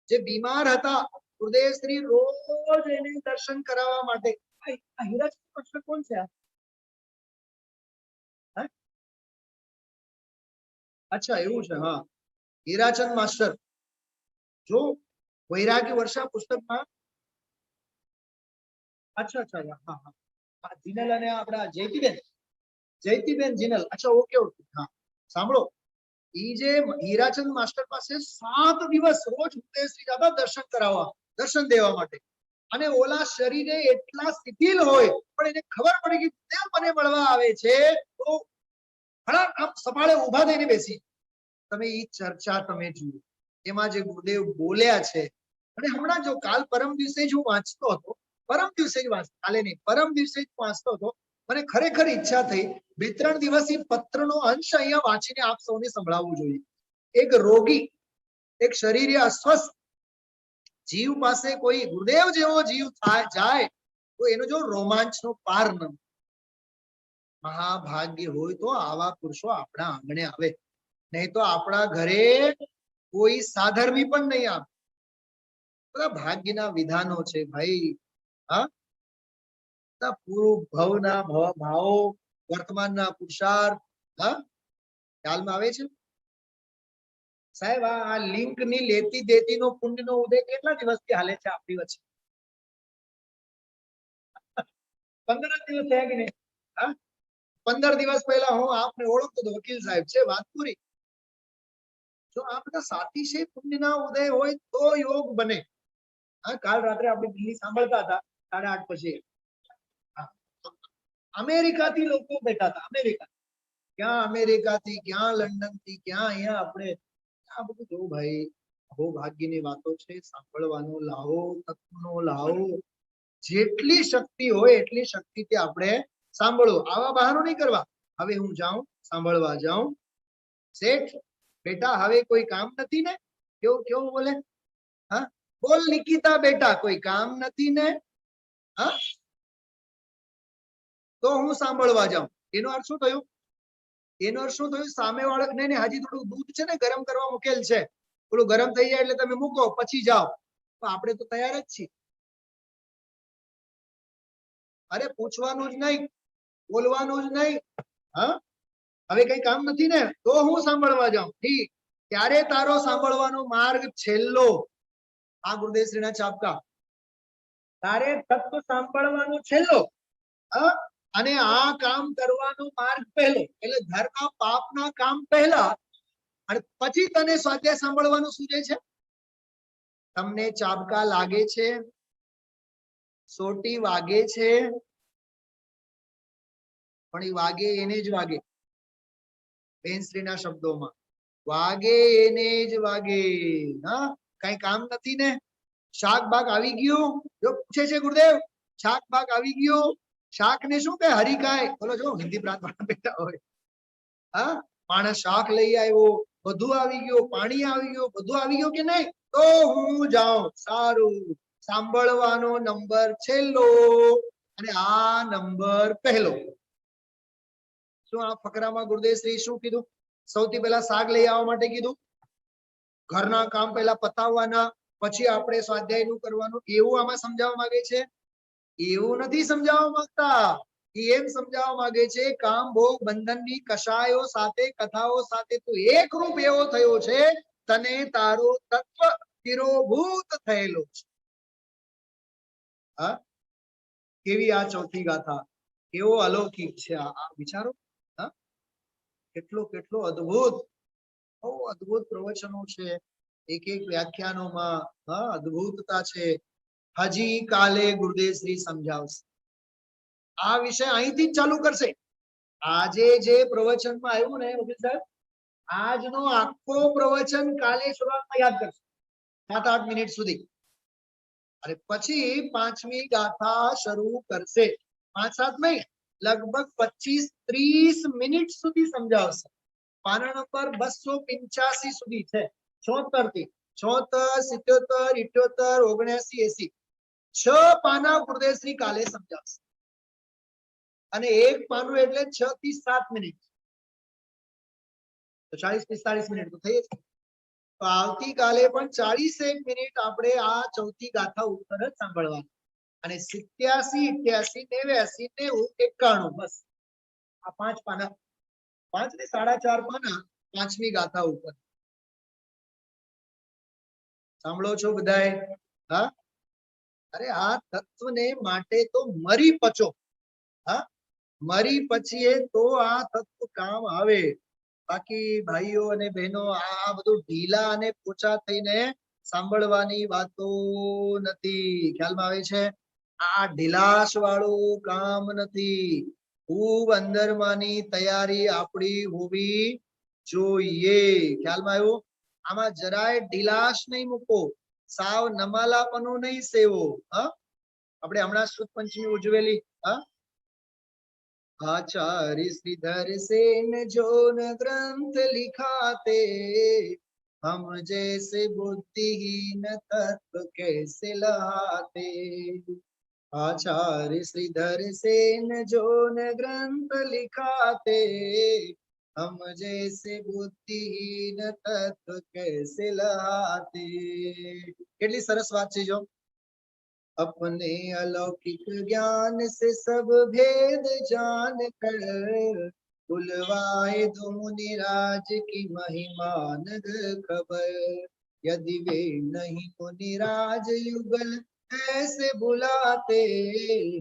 જે બીમાર હતા, ગુરુદેવશ્રી રોજ એને દર્શન કરાવવા માટે. આ હીરાચંદ માસ્ટર કોણ છે? અચ્છા એવું છે. હા, હીરાચંદ માસ્ટર જો વૈરાગી વર્ષા પુસ્તકમાં. અચ્છા અચ્છા, હા હા, જીનલ અને આપણા જયતીબેન જીનલ. અચ્છા, ઓકે ઓકે. હા, સાંભળો, ઈ જે હીરાચંદ માસ્ટર પાસે 7 દિવસ રોજ ગુરુદેવશ્રી જતા દર્શન કરાવવા, દર્શન દેવા માટે. અને ઓલા શરીરે એટલા શિથિલ હોય, પણ એને ખબર પડી કે ગુરુદેવ મને મળવા આવે છે, તો ઘણા આમ સફાળે ઉભા થઈને બેસી. તમે ઈ ચર્ચા તમે જુઓ, એમાં જે ગુરુદેવ બોલ્યા છે. અને હમણાં જો કાલ પરમ દિવસે જ હું વાંચતો હતો, પરમ દિવસે જ કાલે નહીં, પરમ દિવસે જ વાંચતો હતો. મને ખરેખર ઈચ્છા થઈ 2-3 દિવસથી પત્રનો અંશ અહીંયા વાંચીને આપ સૌને સંભળાવવું જોઈએ. એક રોગી, એક શરીરે અસ્વસ્થ જીવ પાસે કોઈ ગુરુદેવ જેવો જીવ જાય તો એનો જો રોમાંચનો પાર ન. મહાભાગ્ય હોય તો આવા પુરુષો આપણા આંગણે આવે, નહીં તો આપણા ઘરે કોઈ સાધર્મી પણ નહીં આવે. બધા ભાગ્યના વિધાનો છે ભાઈ. હા, પૂર્વ ભવના ભાવો, વર્તમાનના પુરુષાર્થ. હા, ખ્યાલમાં આવે છે સાહેબ? આ લિંક ની લેતી દેતી નો પુણ્ય નો ઉદય કેટલા દિવસથી હાલે છે આપણી વચ્ચે? 15 દિવસ થયા કે નહીં? હા, 15 દિવસ પહેલા હું આપને ઓળખતો હતો, વકીલ સાહેબ છે, વાત પૂરી. જો આ બધા સાથી છે, પુણ્યના ઉદય હોય તો યોગ બને. હા, કાલ રાત્રે આપણે દિલ્હી સાંભળતા હતા 8:30 પછી. અમેરિકાથી લોકો બેઠા હતા, અમેરિકા, ક્યાં અમેરિકાથી, ક્યાં લંડનથી, ક્યાં અહીંયા આપણે. આ બધું જો ભાઈ, બહુ ભાગ્યની વાતો છે. સાંભળવાનો લાવો, તત્વનો લાવો. જેટલી શક્તિ હોય એટલી શક્તિથી આપણે સાંભળો. આવા બહાનો નહીં કરવા. હવે હું જાઉં, સાંભળવા જાઉં. શેઠ બેટા, હવે કોઈ કામ નથી ને? કેવું કેવું બોલે? હા, બોલ નિકિતા બેટા, કોઈ કામ નથી ને? હા, તો હું સાંભળવા જાઉં. એનો અર્થ શું થયું? એનો અર્થ શું થયું? સામે વાળા ને હજી થોડું દૂધ છે ને, ગરમ કરવા મૂકેલ છે, થોડું ગરમ થઈ જાય એટલે તમે મૂકો, પછી જાઓ. તો આપણે તો તૈયાર જ છીએ. અરે પૂછવાનું જ નહીં, બોલવાનું જ નહીં. હા, હવે કઈ કામ નથી ને, તો હું સાંભળવા જાઉં. ઠીક, ત્યારે તારો સાંભળવાનો માર્ગ છેલ્લો. આ ગુરુદેવશ્રીના ચાપકા. તારે તત્વ સાંભળવાનો છેલ્લો. હા, અને આ કામ કરવાનો માર્ગ પહેલો. એટલે ધર્મ પાપના કામ પહેલા, અને પછી તને સ્વાધ્યાય સાંભળવાનું સૂચે છે. તમને ચાબકા લાગે છે, સોટી વાગે છે, પણ એ વાગે એને જ વાગે. બેનશ્રીના શબ્દોમાં, વાગે એને જ વાગે. હા, કઈ કામ નથી ને? શાક બાગ આવી ગયું? જો પૂછે છે ગુરુદેવ, શાક બાગ આવી ગયું? શાક ને શું કહે? હરિકાય. બોલો, જો હિન્દી પ્રાંત બેઠા હોય. હા, માણસ શાક લઈ આવ્યો, બધું આવી ગયું, પાણી આવી ગયું, બધું આવી ગયું કે નહીં? તો હું જાઉં. સારું, સાંભળવાનો નંબર છેલ્લો અને આ નંબર પહેલો. શું આ ફકરામાં ગુરુદેવશ્રી શું કીધું? સૌથી પહેલા શાક લઈ આવવા માટે કીધું, ઘરના કામ પહેલા પતાવવાના, પછી આપણે સ્વાધ્યાયનું કરવાનું, એવું આમાં સમજાવવા માંગે છે? એવું નથી સમજાવવા માંગતા. એમ સમજાવવા માંગે છે, કામ ભોગ બંધનની કષાયો સાથે, કથાઓ સાથે તું એક રૂપ એવો થયો છે, તને તારો તત્વ તિરોભૂત થયેલો છે. હા, કેવી આ ચોથી ગાથા, કેવો અલૌકિક છે આ વિચારો. હા, કેટલો કેટલો અદ્ભુત, બહુ અદ્ભુત પ્રવચનો છે. એક એક વ્યાખ્યાનોમાં હા અદ્ભુતતા છે. હજી કાલે ગુરુદેવશ્રી સમજાવશે. આ વિષય અહીંથી જ ચાલુ કરશે. આજે જે પ્રવચનમાં આવ્યું ને વકીલ સાહેબ, આજનો આખો પ્રવચન કાલે શરૂઆતમાં યાદ કરશે 7-8 મિનિટ સુધી. અને પછી 5મી ગાથા શરૂ કરશે. 5-7 નહીં, લગભગ 25-30 મિનિટ સુધી સમજાવશે. પાના નંબર 285 સુધી છે. 76 થી 76, 77, 78, 79, 80, 6 પાના ગુરુદેવશ્રી કાલે સમજાવશે. અને એક પાનું એટલે 6 થી 7 મિનિટ. તો 40-45 મિનિટ તો થઈ જ. તો આવતીકાલે પણ 41 મિનિટ આપણે આ ચોથી ગાથા ઉપર જ સાંભળવાની. અને 87, 88, 89, 90, 91 બસ આ 5 પાના, 5 ને 4.5 પાના પાંચમી ગાથા ઉપર. સાંભળો છો બધાય? હા, અરે આ તત્વને માટે તો મરી પચો. હા, મરી પચીએ તો આ તત્વ કામ આવે. બાકી ભાઈઓ અને બહેનો આ બધું ઢીલા અને પોચા થઈને સાંભળવાની વાતો નથી. ખ્યાલમાં આવે છે? આ ઢીલાશ વાળું કામ નથી. ખૂબ અંદરમાંની તૈયારી આપણી હોવી જોઈએ. ખ્યાલમાં આવ્યું? આમાં જરાય ઢીલાશ નહીં મૂકો, સાવ નમાલાપણું નહીં સેવો. હા, આપણે હમણાં સુદ પંચમી ઉજવેલી. હા, आचार्य श्रीधर सेन जो न ग्रंथ लिखाते, हम जैसे बुद्धिहीन तत्व कैसे लाते. आचार्य श्रीधर सेन जो न ग्रंथ लिखाते, हम जैसे बुद्धिहीन तत्व कैसे लाते. કેટલી સરસ વાત છે જો. अपने अलौकिक ज्ञान से सब भेद जान कर, बुलवाए दो मुनिराज की महिमा नग खबर. यदि वे नहीं मुनिराज युगल ऐसे बुलाते,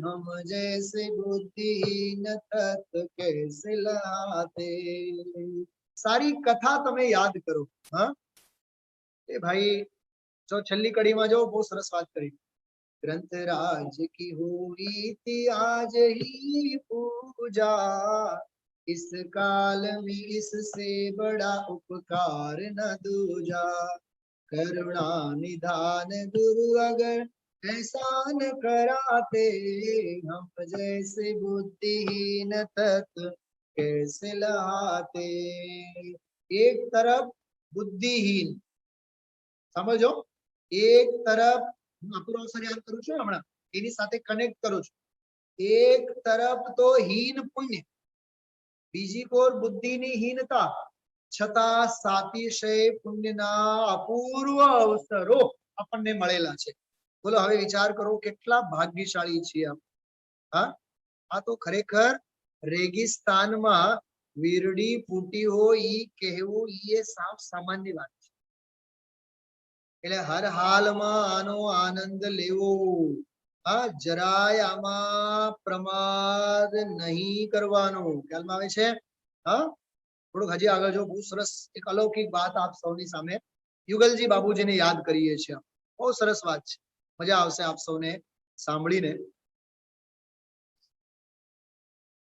हम जैसे बुद्धिहीन तत्व कैसे लाते. सारी कथा તમે યાદ કરો. હા, એ ભાઈ જો છેલ્લી કડીમાં જો બહુ સરસ વાત કરી. ग्रंथराज की हुई थी आज ही पूजा, इस काल में इससे बड़ा उपकार न दूजा. करुणा निधान गुरु अगर ऐसा न कराते, हम जैसे बुद्धिहीन तत्व कैसे लाते. एक तरफ बुद्धिहीन, समझो, एक तरफ પૂરો અક્ષર યાદ કરું છું હમણાં, એની સાથે કનેક્ટ કરું છું. એક તરફ તો હીન પુણ્ય, બીજી કોર બુદ્ધિની હીનતા, છતાં સાતિશય પુણ્યના અપૂર્વ અવસરો આપણને મળેલા છે. બોલો હવે વિચાર કરો કેટલા ભાગ્યશાળી છીએ આપ. હા, આ તો ખરેખર રેગિસ્તાનમાં વીરડી ફૂટી હોય ઈ કહેવું એ સાવ સામાન્ય વાત છે. એટલે હર હાલમાં આનો આનંદ લેવો. હા, જરાય આમાં પ્રમાદ નહીં કરવાનો. ખ્યાલમાં આવે છે? હા, થોડુંક હજી આગળ જો બહુ સરસ એક અલૌકિક વાત આપ સૌની સામે યુગલજી બાબુજીને યાદ કરીએ છીએ. બહુ સરસ વાત છે, મજા આવશે આપ સૌને સાંભળીને.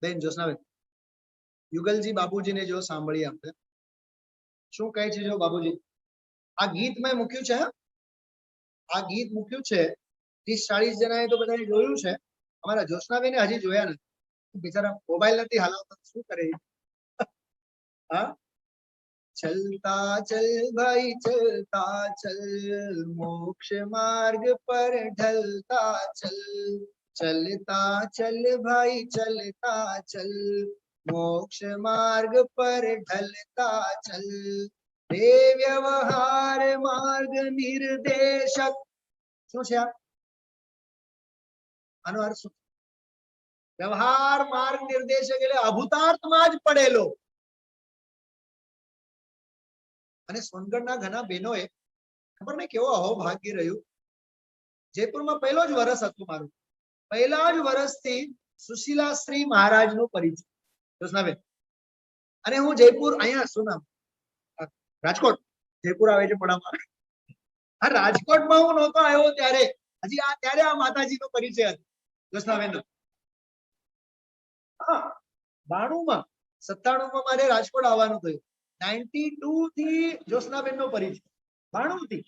બેન જોશનાબેન, યુગલજી બાબુજીને જો સાંભળીએ આપણે શું કહે છે. જો બાબુજી આ ગીત મેં મૂક્યું છે, આ ગીત મૂક્યું છે 30-40 જણાએ તો બધાએ જોયું છે. અમારા જોશનાબેને હજી જોયા નથી, બિચારા મોબાઈલ નથી હલાવતા, શું કરે. હા, चलता चल भाई चलता चल, मोक्ष मार्ग पर ढलता चल. चलता चल भाई चलता चल, मोक्ष मार्ग पर ढलता चल. हे व्यवहार मार्ग निर्देशक. શું છે આનો અર્થ શું? વ્યવહાર માર્ગ નિર્દેશક એટલે અભૂતાર્થમાં જ પડેલો. અને સોનગઢના ઘણા બહેનોએ ખબર નહીં કેવો અહોભાગ્ય રહ્યું. જયપુરમાં પહેલો જ વર્ષ હતું મારું, પહેલા જ વર્ષથી સુશીલા શ્રી મહારાજનો પરિચય. જોશનાબેન, અને હું જયપુર અહીંયા શું નામ રાજકોટ, જયપુર આવે છે પડામાં. હા, રાજકોટમાં હું નહોતો આવ્યો ત્યારે, હજી ત્યારે આ માતાજીનો પરિચય હતો જોશનાબેનનો. હા, 92માં 97માં મારે રાજકોટ આવવાનું થયું. 92 થી જોશનાબેનનો પરિચય, 92 થી.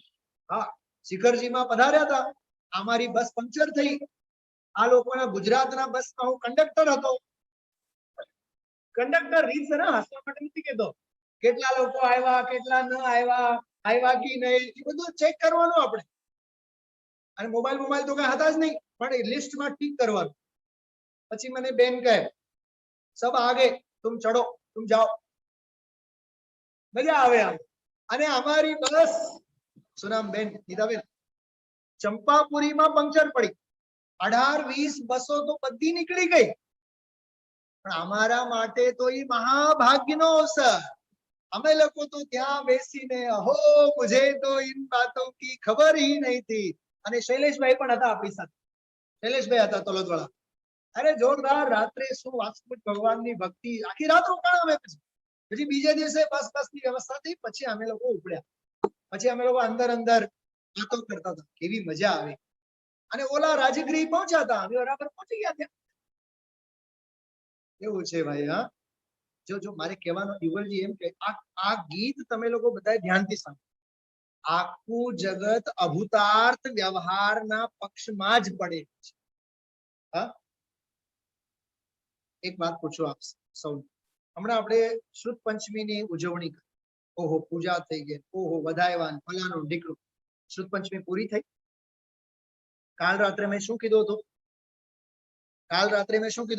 હા, શિખરજીમાં પધાર્યા હતા. અમારી બસ પંક્ચર થઈ. આ લોકોના ગુજરાતના બસમાં હું કંડક્ટર હતો. કંડક્ટર રીત છે ને, હસવા માટે નથી કહેતો. કેટલા લોકો આવ્યા, કેટલા ન આવ્યા, આવ્યા કે નહીં, એ બધું ચેક કરવાનું આપણે. અને મોબાઈલ તો કઈ હતા જ નહીં, પણ લિસ્ટમાં ટીક કરવાનું. પછી મને બેન કહે સબ આગે, તુમ ચડો, તુમ જાઓ. મજા આવે આમ. અને અમારી બસ શું નામ બેન ગીતાબેન, ચંપાપુરીમાં પંક્ચર પડી, 18-20 બસો તો બધી નીકળી ગઈ, પણ અમારા માટે તો એ મહાભાગ્યનો અવસર. અમે લોકો તો ત્યાં બેસીને અહો મુझे તો इन बातों की खबर ही नहीं थी. અને શૈલેષભાઈ પણ હતા આપણી સાથે, શૈલેષભાઈ હતા તલોદવાળા. અરે જોરદાર, રાત્રે શું વાસ્તવિક ભગવાનની ભક્તિ, આખી રાત રોકાણા અમે. પછી બીજે દિવસે બસ ની વ્યવસ્થા થઈ, પછી અમે લોકો ઉપડ્યા. પછી અમે લોકો અંદર વાતો કરતા હતા, કેવી મજા આવે. અને ઓલા રાજગીરી પહોંચ્યા હતા, અમે બરાબર પહોંચી ગયા ત્યાં. એવું છે ભાઈ. હા, જો મારે કહેવાનો યુગલજી એમ કે આ ગીત તમે લોકો બધા ધ્યાનથી સાંભળો. આખું જગત અભૂતાર્થ વ્યવહારના પક્ષમાં જ પડે છે. હા, એક વાત પૂછો આપ સૌ. હમણાં આપણે શુદ્ધ પંચમીની ઉજવણી કરી, ઓહો પૂજા થઈ ગઈ, ઓહો વધાયવાન ફલાણું ઢીકણું. શુદ્ધ પંચમી પૂરી થઈ. કાલ રાત્રે મેં શું કીધું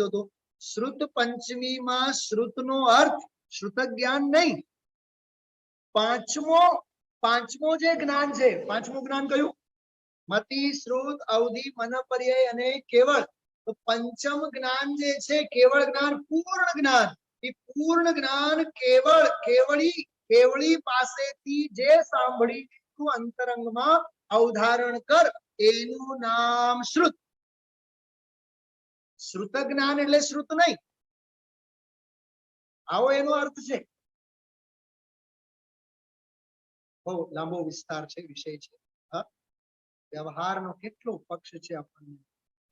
હતું? શ્રુત પંચમીમાં શ્રુતનો અર્થ શ્રુત જ્ઞાન નહીં, પાંચમો જે જ્ઞાન છે, પાંચમું જ્ઞાન કયું? મતિ, શ્રુત, અવધિ, મનપર્યય અને કેવળ. તો પંચમ જ્ઞાન જે છે કેવળ જ્ઞાન, પૂર્ણ જ્ઞાન. એ પૂર્ણ જ્ઞાન કેવળી પાસેથી જે સાંભળી અંતરંગમાં અવધારણ કર, એનું નામ શ્રુત. શ્રુત જ્ઞાન એટલે શ્રુત નહીં, આવો એનો અર્થ છે. બહુ લાંબો વિસ્તાર છે, વિષય છે. વ્યવહારનો કેટલો પક્ષ છે આપણને.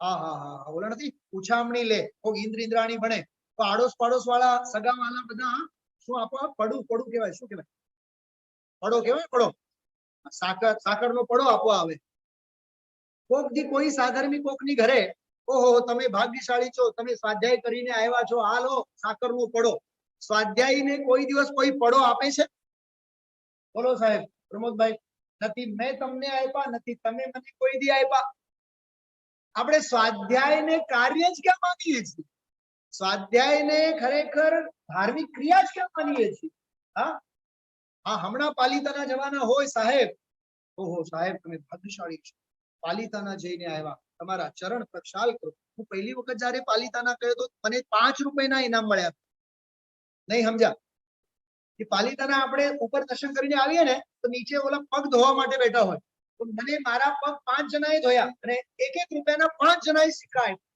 હા, ઓલા નથી ઉછામણી લે, ઇન્દ્રાણી ભણે તો આડોશ પાડોશ વાળા સગા વાળા બધા શું આપો? પડું કહેવાય. શું કહેવાય? પડો કહેવાય. પડો, સાકર નો પડો આપો આવે. કોક દી કોઈ સાધર્મી કોકની ઘરે, ઓહો તમે ભાગ્યશાળી છો, તમે સ્વાધ્યાય કરીને આવ્યા છો, હાલો સાકર નો પડો. સ્વાધ્યાયી ને કોઈ દિવસ કોઈ પડો આપે છે? બોલો સાહેબ પ્રમોદભાઈ. નથી મેં તમને આપ્યા, નથી તમે મને કોઈ દી આપ્યા. આપણે સ્વાધ્યાયને કાર્ય જ ક્યાં માનીએ છીએ? સ્વાધ્યાયને ખરેખર ધાર્મિક ક્રિયા જ ક્યાં માનીએ છીએ? હા, હમણાં પાલિતાના જવાના હોય સાહેબ, ઓહો સાહેબ તમે ભાગ્યશાળી છો, પાલિતાના જઈને આવ્યા, તમારા ચરણ પ્રક્ષાલ કરો. હું પહેલી વખત જયારે પાલિતાના ગયો તો મને 5 રૂપિયાના ઇનામ મળ્યા. નહીં સમજ્યા? કે પાલિતાના આપણે ઉપર દર્શન કરીને આવીએ ને તો નીચે ઓલા પગ ધોવા માટે બેઠા હોય, તો મને મારા પગ 5 જણાએ ધોયા અને 1-1 રૂપિયાના 5 જણાએ સિક્કા આપ્યા.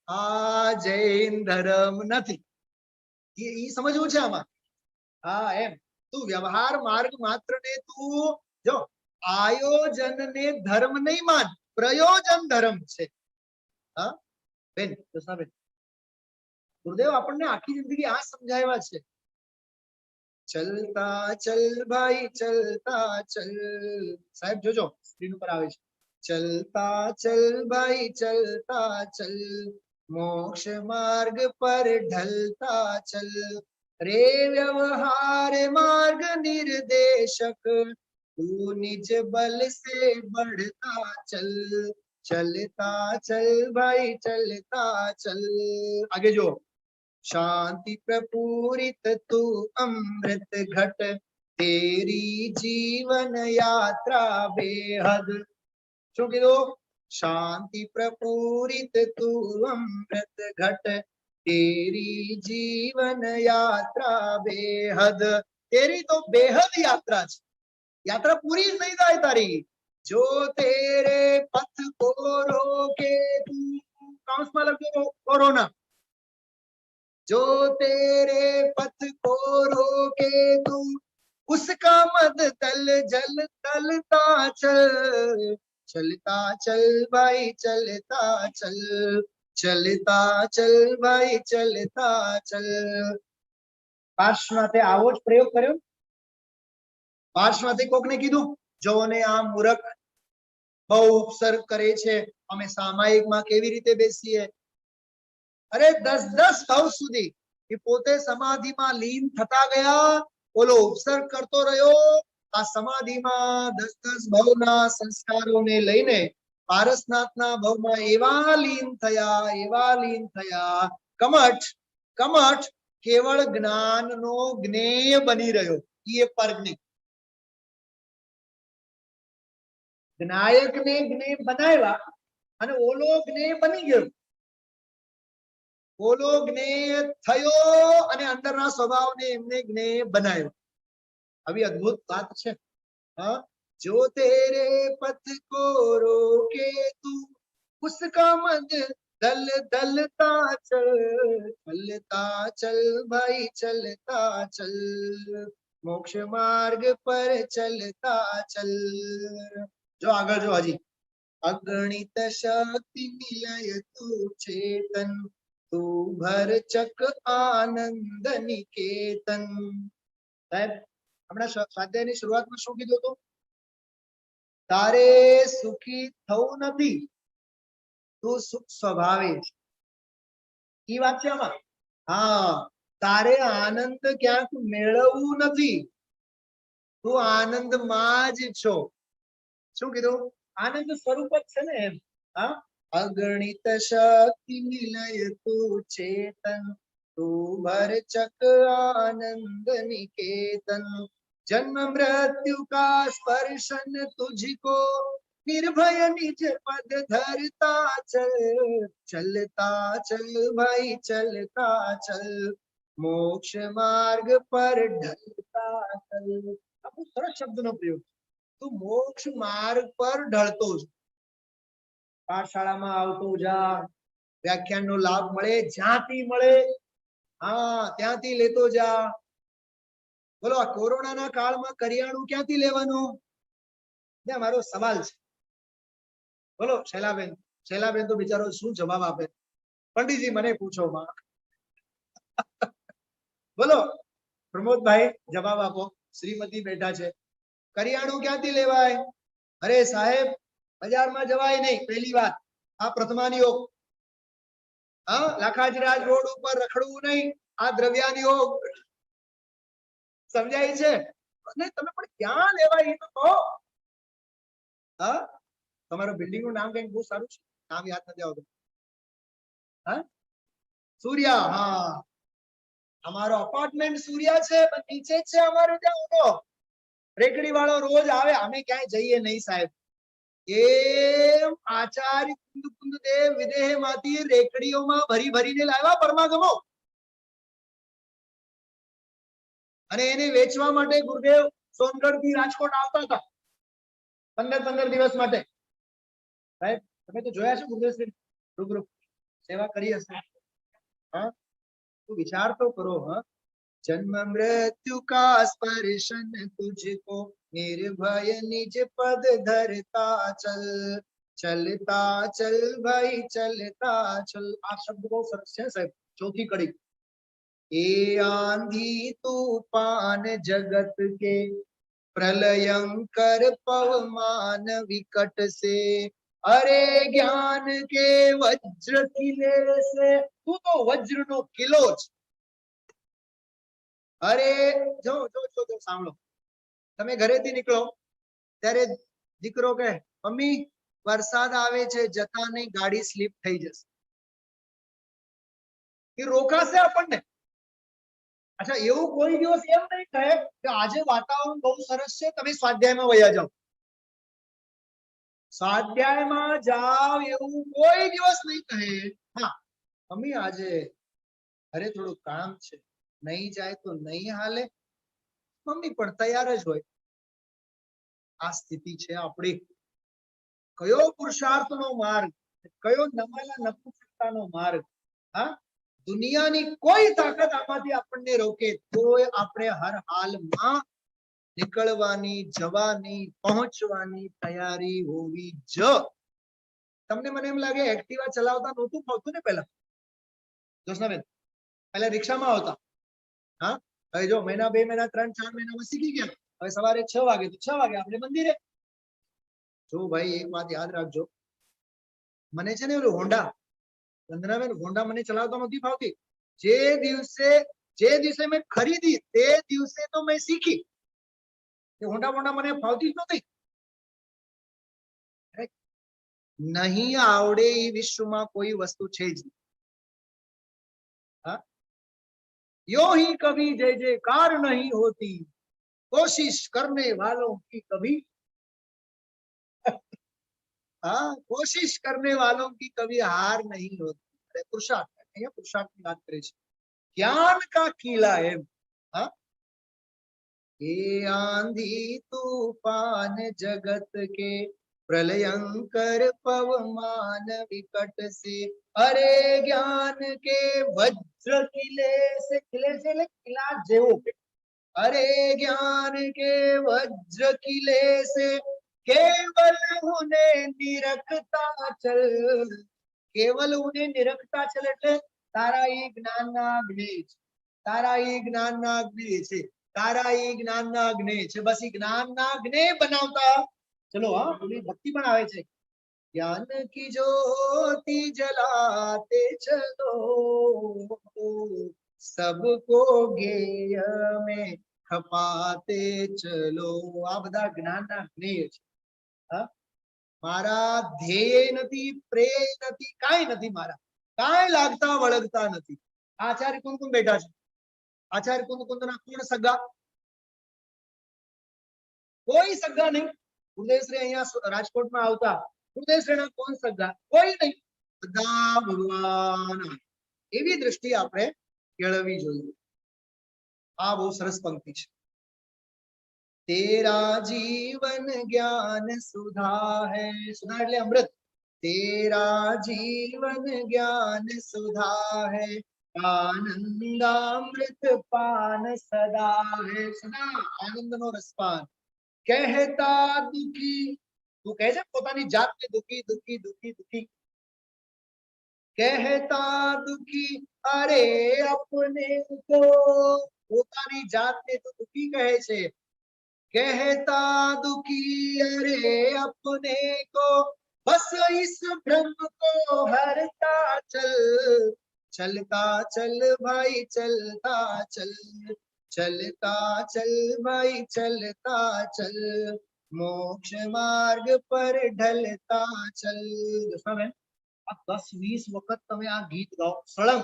આ જૈન ધર્મ નથી, એ સમજવું છે આમાં. હા, એમ તું વ્યવહાર માર્ગ માત્ર ને તું જો આયોજન ને ધર્મ નહીં માન, પ્રયોજન ધર્મ છે. હા બેન, કૃષ્ણાબેન, ગુરુદેવ આપણને આખી જિંદગી આ સમજાવ્યા છે. ચલતા ચલ ભાઈ ચલતા ચલ. સાહેબ જોજો સ્ક્રીન ઉપર આવે છે. ચલતા ચલ ભાઈ ચલતા ચલ, મોક્ષ માર્ગ પર ઢલતા ચલ. રે વ્યવહાર માર્ગ નિર્દેશક, તું નિજ બલ સે बढ़ता चल. चलता चल भाई चलता चल. आगे जो शांति प्रपूरित तू अमृत घट, तेरी जीवन यात्रा बेहद. શું કીધું? શાંતિ પ્રપૂરિત તું અમૃત ઘટ, તેરી જીવન યાત્રા બેહદ. તેરી તો બેહદ યાત્રા છે, યાત્રા પૂરી જ નહીં થાય તારી જો તેરે પથ કો રોકે તું. કૌંસમાં લખજો કોરોના. जो तेरे पथ को रोके तू, उसका मद तल जल तलता चल. चलता चल भाई चलता चल, चलता चल भाई चलता चल. પાર્શ્વનાથે આવો જ પ્રયોગ કર્યો. પાર્શ્વનાથે કોકને કીધું, જો ને આ મૂર્ખ બહુ ઉપસર્ગ કરે છે, અમે સામાયિકમાં કેવી રીતે બેસીએ? અરે 10-10 ભાવ સુધી એ પોતે સમાધિમાં લીન થતા ગયા, ઓલો ઉપસર્ગ કરતો રહ્યો. આ સમાધિમાં 10-10 ભાવના સંસ્કારોને લઈને પારસનાથના ભાવમાં એવા લીન થયા કમઠ કમઠ કેવળ જ્ઞાનનો જ્ઞેય બની રહ્યો, એ ફરક નહીં. જ્ઞાયકને જ્ઞેય બનાવ્યા અને ઓલો જ્ઞેય બની ગયો. ઓલો જ્ઞેય થયો અને અંદરના સ્વભાવને એમને જ્ઞેય બનાવ્યો. આવી અદ્ભુત વાત છે. હા, જો તેરે પથ કો રોકે તું ઉસકા મદ દલ દલતા ચલ ભાઈ ચલતા ચલ, મોક્ષ માર્ગ પર ચલતા ચલ. જો આગળ જો હજી, અગણિત શક્તિ નિલય તું ચેતન, તું ભર ચક આનંદ નિકેતન. સાહેબ હમણાં સ્વાધ્યાયની શરૂઆતમાં શું કીધું હતું? તારે સુખી થવું નથી, તું સુખ સ્વભાવે છે. ઈ વાત છે આમાં. હા, તારે આનંદ ક્યાંક મેળવવું નથી, તું આનંદમાં જ છો. શું કીધું? આનંદ સ્વરૂપ જ છે ને એમ. હા, અગણિત શક્તિ નિલય તું ચેતન, તું ભર ચક આનંદ નિકેતન, जन्म मृत्यु का स्पर्शन तुझको, निर्भय निज पद धरता चल, चलता चल भाई चलता चल, मोक्ष मार्ग पर ढलता चल. આ બહુ સરસ શબ્દનો પ્રયોગ. તું મોક્ષ માર્ગ પર ઢળતો જ. પાઠશાળામાં આવતો જા, વ્યાખ્યાનનો લાભ મળે જ્યાંથી મળે, હા ત્યાંથી લેતો જા. બોલો, આ કોરોનાના કાળમાં કરિયાણું ક્યાંથી લેવાનું? મારો સવાલ છે. બોલો શૈલાબેન, શૈલાબેન તો બિચારો શું જવાબ આપે? પંડિતજી મને પૂછો માં. બોલો પ્રમોદભાઈ જવાબ આપો. શ્રીમતી બેઠા છે. કરિયાણું ક્યાંથી લેવાય? અરે સાહેબ, બજારમાં જવાય નહીં. પહેલી વાત, આ પ્રથમાનિયોગ. હા, લાખાજીરાજ રોડ ઉપર રખડવું નહીં, આ દ્રવ્યાનિયોગ. સમજાય છે? અને તમે પણ ક્યાં લેવાય એ તો કહો. હા, તમારું બિલ્ડિંગ નું નામ કઈક બહુ સારું છે, નામ યાદ નથી આવતું. હા, સૂર્યા. હા, અમારો અપાર્ટમેન્ટ સૂર્યા છે, પણ નીચે છે અમારું ત્યાં ઉનો રેકડી વાળો રોજ આવે. અમે ક્યાંય જઈએ નહીં સાહેબ. એમ આચાર્ય કુંદ દેવ વિદેહ માંથી રેકડીઓમાં ભરી ભરીને લાવ્યા પરમાગમો, અને એને વેચવા માટે ગુરુદેવ સોનગઢ થી રાજકોટ આવતા હતા 15 દિવસ માટે. સાહેબ તમે તો જોયા છે ગુરુદેવ શ્રી રૂબરૂ સેવા કરી હશે. હા, તો વિચાર તો કરો. હા, जन्म मृत्यु का स्पर्शन तुझको, निर्भय निज पद धरता चल, चलता चल भाई चलता चल. આ શબ્દ બહુ સરસ છે સાહેબ. ચોથી કડી, એ આંધી તूफान जगत के, प्रलयंकर पवमान विकट से, अरे ज्ञान के वज्र किले से. તું તો વજ્રનો કિલ્લો છે. અરે જો જો જો જો સાંભળો, તમે ઘરેથી નીકળો ત્યારે દીકરો કહે, મમ્મી વરસાદ આવે છે, જતા નહીં, ગાડી સ્લીપ થઈ જશે. એ રોકાશે આપણને. અચ્છા, એવું કોઈ દિવસ એમ નહીં કહે કે આજે વાતાવરણ બહુ સરસ છે, તમે સ્વાધ્યાયમાં વયા જાઓ. સ્વાધ્યાયમાં જાઓ એવું કોઈ દિવસ નહીં કહે. હા, મમ્મી આજે ઘરે થોડું કામ છે, નહીં જાય તો નહીં હાલે. મમ્મી પણ તૈયાર જ હોય. આ સ્થિતિ છે આપણી. કયો પુરુષાર્થનો માર્ગ, કયો નમાલા નપુંસકતાનો માર્ગ. હા, દુનિયાની કોઈ તાકાત આમાંથી આપણને રોકે તોય આપણે હર હાલમાં નીકળવાની, જવાની, પહોંચવાની તૈયારી હોવી જ. તમને મને એમ લાગે એક્ટિવા ચલાવતા નહોતું ફાવતું ને પહેલા? જોશનાબેન, પહેલા રિક્ષામાં આવતા. હા, હવે જો મહિના 2 મહિના 3 4 મહિનામાં શીખી ગયા. હવે સવારે 6 વાગે તો 6 વાગે આપણે મંદિરે. જો ભાઈ એક વાત યાદ રાખજો, મને છે ને ઓલું હોન્ડા, વંદનાબેન હોન્ડા મને ચલાવતા નથી ફાવતી. જે દિવસે મેં ખરીદી તે દિવસે તો મેં શીખી. હોન્ડા મને ફાવતી જ નથી. નહીં આવડે એ વિશ્વમાં કોઈ વસ્તુ છે જ નહીં. हाँ, यो ही कभी जय जयकार नहीं होती, कोशिश करने वालों की कभी हाँ, कोशिश करने वालों की कभी हार नहीं होती। अरे पुरुषार्थ, पुरुषार्थ की बात करे छे। ज्ञान का किला है। हाँ, ये आंधी तूफान जगत के, प्रलयंकर पवमान विकट से, अरे ज्ञान के वज्र किले से, किले से ले किला जेवो, अरे ज्ञान के वज्र किले से, केवल उन्हें निरखता चल, केवल उन्हें निरखता चल એટલે તારા એ જ્ઞાનના અગ્નિ છે, તારા એ જ્ઞાનના અગ્નિ છે, તારા એ જ્ઞાનના અગ્નિ છે, બસ એ જ્ઞાનના અગ્નિ બનાવતા ચલો। હા, પૂરી ભક્તિ પણ આવે છે। ज्ञान की ज्योति जलाते चलो, सबको ज्ञेय में खपाते चलो। आ बधा ज्ञानना ज्ञेय छे। हाँ, मारा ध्येय नथी, प्रेय नथी, काई नथी, मारा काई लागता वळगता नथी। आचार्य कोण कोण बैठा छे? आचार्य कुंद कुंदना कोण सगा? कोई सगा नहीं। गुरुदेवश्री अहींया राजकोटमां आवता, गुरुदेवश्रीना कोण सगा? कोई नहीं, बधा भगवान। एवी दृष्टि आपणे केळववी जोईए। आ बहु सरस पंक्ति छे। तेरा जीवन ज्ञान सुधा है, सुधा એટલે અમૃત। तेरा जीवन ज्ञान सुधा है, आनंदामृत पान सदा है। सदा आनंदनो रसपान। कहता दुखी, तू कहे छे પોતાની જાતને दुखी दुखी दुखी दुखी, कहता दुखी, अरे अपने को, પોતાની જાતને તો दुखी કહે છે। कहता दुखी, अरे अपने को, बस इस भ्रम को हरता चल, चलता चल भाई चलता चल, चलता चल भाई चलता चल, मोक्ष मार्ग पर ढलता चल। दर्शनाबेन, आ 10-20 વખત તમે આ ગીત ગાઓ સળંગ,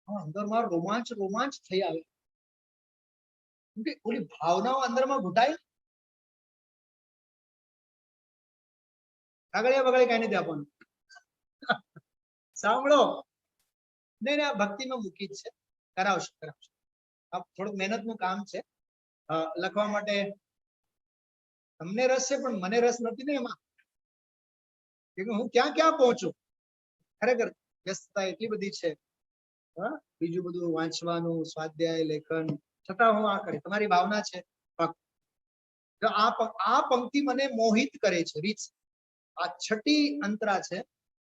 અંદરમાં રોમાંચ રોમાંચ થઈ આવે। क्योंकि ओली भावनाओं अंदर में घुटाई, આગળિયા બગળે કઈ નથી આપવાનું। સાંભળો, નહીં આ ભક્તિમાં મૂકી જ છે, કરાવશે કરાવશે। આ થોડું મહેનતનું કામ છે લખવા માટે। તમને રસ છે પણ મને રસ નથી ને એમાં, કે હું ક્યાં ક્યાં પહોંચું। ખરેખર વ્યસ્તતા એટલી બધી છે, હા, બીજું બધું વાંચવાનું, સ્વાધ્યાય, લેખન, છતાં હું આ કરે। તમારી ભાવના છે, આ પંક્તિ મને મોહિત કરે છે। રીત આ છઠ્ઠી અંતરા છે,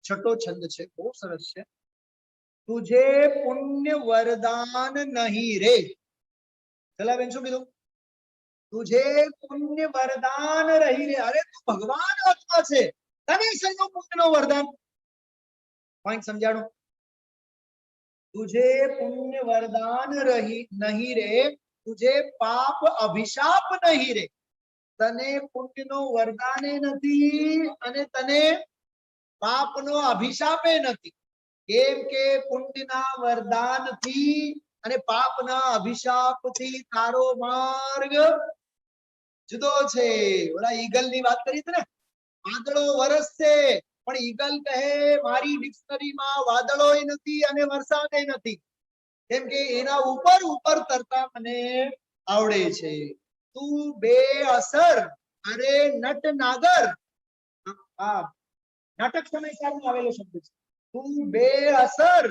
છઠ્ઠો છંદ છે, બહુ સરસ છે। तुझे पुण्य वरदान नहीं रे, चला बेन શું કીધું? तुझे पुण्य वरदान रही रे। अरे तू भगवान आत्मा છે, તને શેનો પુણ્યનો વરદાન? પોઈન્ટ સમજાણો? तुझे पुण्य वरदान रही नहीं रे, तुझे पाप अभिशाप नहीं रे। तने पुण्यनो वरदाने नथी अने तने पापनो अभिशापे नथी। केम के पुण्यना वरदानथी अने पापना अभिशापथी तारो मार्ग जुदो छे। ओला ईगलनी વાત કરી હતી ને, વાદળો વરસશે પણ ઈગલ કહે મારી ડિક્શનરીમાં વાદળોય નથી અને વરસાદે નથી, કેમ કે એના ઉપર ઉપર તરતા મને આવડે છે। તું બે અસર, અરે નટ નાગર, આ નાટક સમયકાળમાં આવેલો શબ્દ છે। તું બે અસર,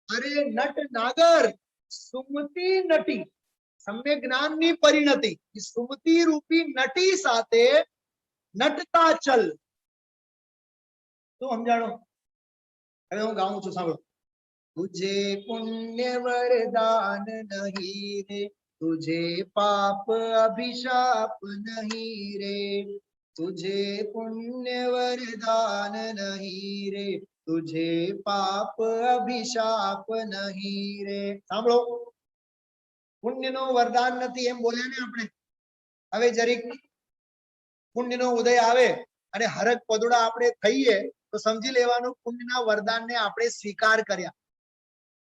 અરે નટ નાગર, સુમતી નટી, સમ્યક જ્ઞાનની પરિણતિ, સુમતી રૂપી નટી સાથે નટતા ચલ। શું સમજાણો? હવે હું ગાઉં છું, સાંભળો। तुझे पुण्य वरदान नहीं रे, तुझे पाप अभिशाप नहीं रे, तुझे पुण्य वरदान नहीं रे, तुझे पाप अभिशाप नहीं रे। સાંભળો, પુણ્યનો વરદાન નથી એમ બોલ્યા ને આપણે। હવે જરીક પુણ્યનો ઉદય આવે અને હરક પદુડા આપણે થઈએ તો સમજી લેવાનું પુણ્યના વરદાનને આપણે સ્વીકાર કર્યા।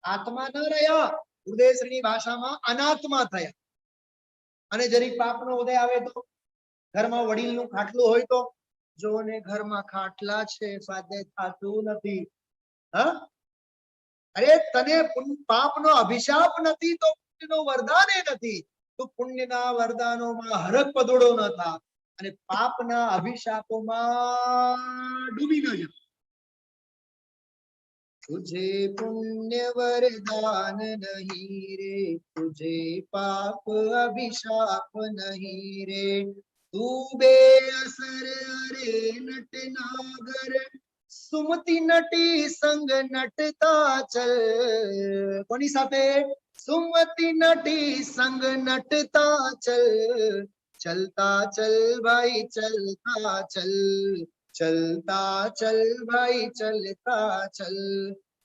આત્મા ન રહ્યા, હૃદયશ્રીની ભાષામાં અનાત્મા થયા. અને જરીક પાપનો ઉદય આવે તો, ઘરમાં વડીલનું ખાટલું હોય તો, જો ને ઘરમાં ખાટલા છે, સ્વાધ્યાય થતું નથી. હા, અરે તને પાપનો અભિશાપ નથી તો પુણ્યનું વરદાન નથી. તો પુણ્યના વરદાનોમાં હરક પદોડો ન થા અને પાપના અભિશાપોમાં ડૂબી ન જા. तुझे पुण्य वरदान नहीं रे, तुझे पाप अभिशाप नहीं रे. तू बेअसर अरे नट नागर, सुमति नटी संग नटता चल. कोनी સાથે? सुमति नटी संग नटता चल. चलता चल भाई चलता चल, चलता चल भाई चलता चल,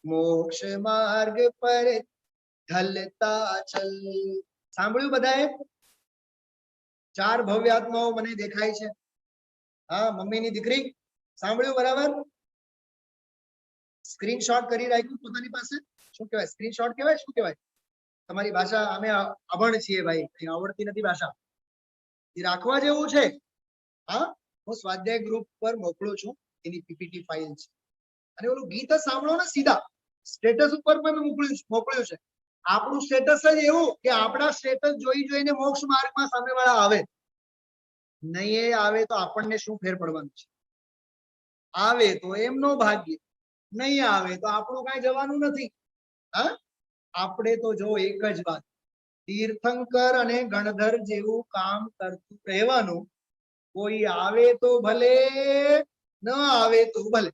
मोक्ष मार्ग पर ढलता चल. સાંભળ્યું બધાએ? 4 ભવ્ય આત્માઓ મને દેખાય છે. હા, મમ્મીની દીકરી, સાંભળ્યું બરાબર? સ્ક્રીનશોટ કરી રાખ્યું પોતાની પાસે? શું કહેવાય? સ્ક્રીનશોટ કહેવાય? શું કહેવાય? તમારી ભાષા અમે અભણ છીએ ભાઈ, કઈ આવડતી નથી ભાષા. એ રાખવા જેવું છે. હા, હું સ્વાધ્યાય ગ્રુપ પર મોકલું છું, એની પીપીટી ફાઇલ છે. અને ઓલું ગીત સાંભળો ને, સીધા સ્ટેટસ ઉપર પણ મોકલ્યું છે. આપણું સ્ટેટસ જ એવું કે આપણા સ્ટેટસ જોઈ જોઈને મોક્ષ માર્ગમાં સામેવાળા આવે. નહીં આવે તો આપણને શું ફેર પડવાનું છે? આવે તો એમનો ભાગ્ય, નહીં આવે તો આપણું કઈ જવાનું નથી. હા, આપણે તો જો એક જ વાત, તીર્થંકર અને ગણધર જેવું કામ કરતું રહેવાનું. કોઈ આવે તો ભલે, ન આવે તો ભલે.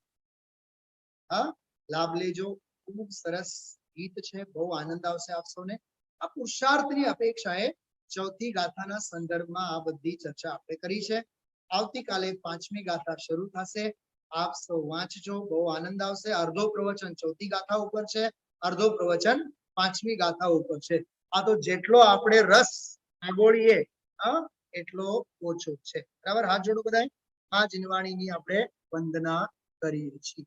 હા, લાભ લેજો. ખૂબ સરસ ગીત છે, બહુ આનંદ આવશે આપ સૌને. આ પુરુષાર્થની અપેક્ષાએ ચોથી ગાથાના સંદર્ભમાં આ બધી ચર્ચા આપણે કરી છે. આવતીકાલે 5મી ગાથા શરૂ થશે. આપ સૌ વાંચજો, બહુ આનંદ આવશે. અર્ધો પ્રવચન ચોથી ગાથા ઉપર છે, અર્ધો પ્રવચન 5મી ગાથા ઉપર છે. આ તો જેટલો આપણે રસ આગોળીએ એટલો ઓછો છે. બરાબર? હાથ જોડો બધાય. આ જીનવાણીની આપણે વંદના કરીએ છીએ.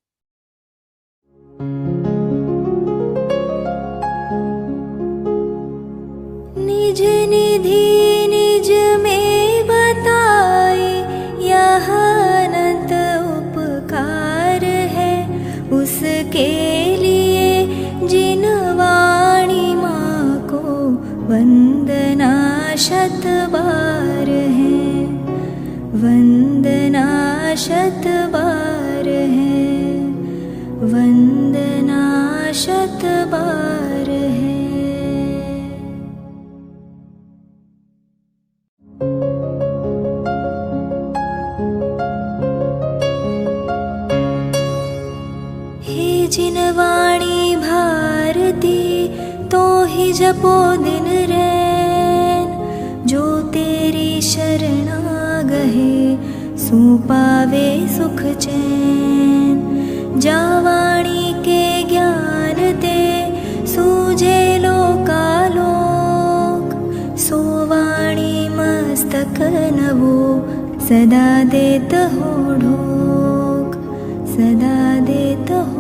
निज निधि निज में बताए, यह अनंत उपकार है उसके लिए जिन वाणी माँ को वंदना शत बार है, वंदना शत बार है, वंदना शत बार है. जिन वाणी भारती तो ही जपो दिन रैन, जो तेरी शरणा गहे सो पावे सुख चैन. जा वाणी के ज्ञान ते सूझे लोकालोक, सो वाणी मस्तक नवो सदा देत हो ढोक, सदा देत हो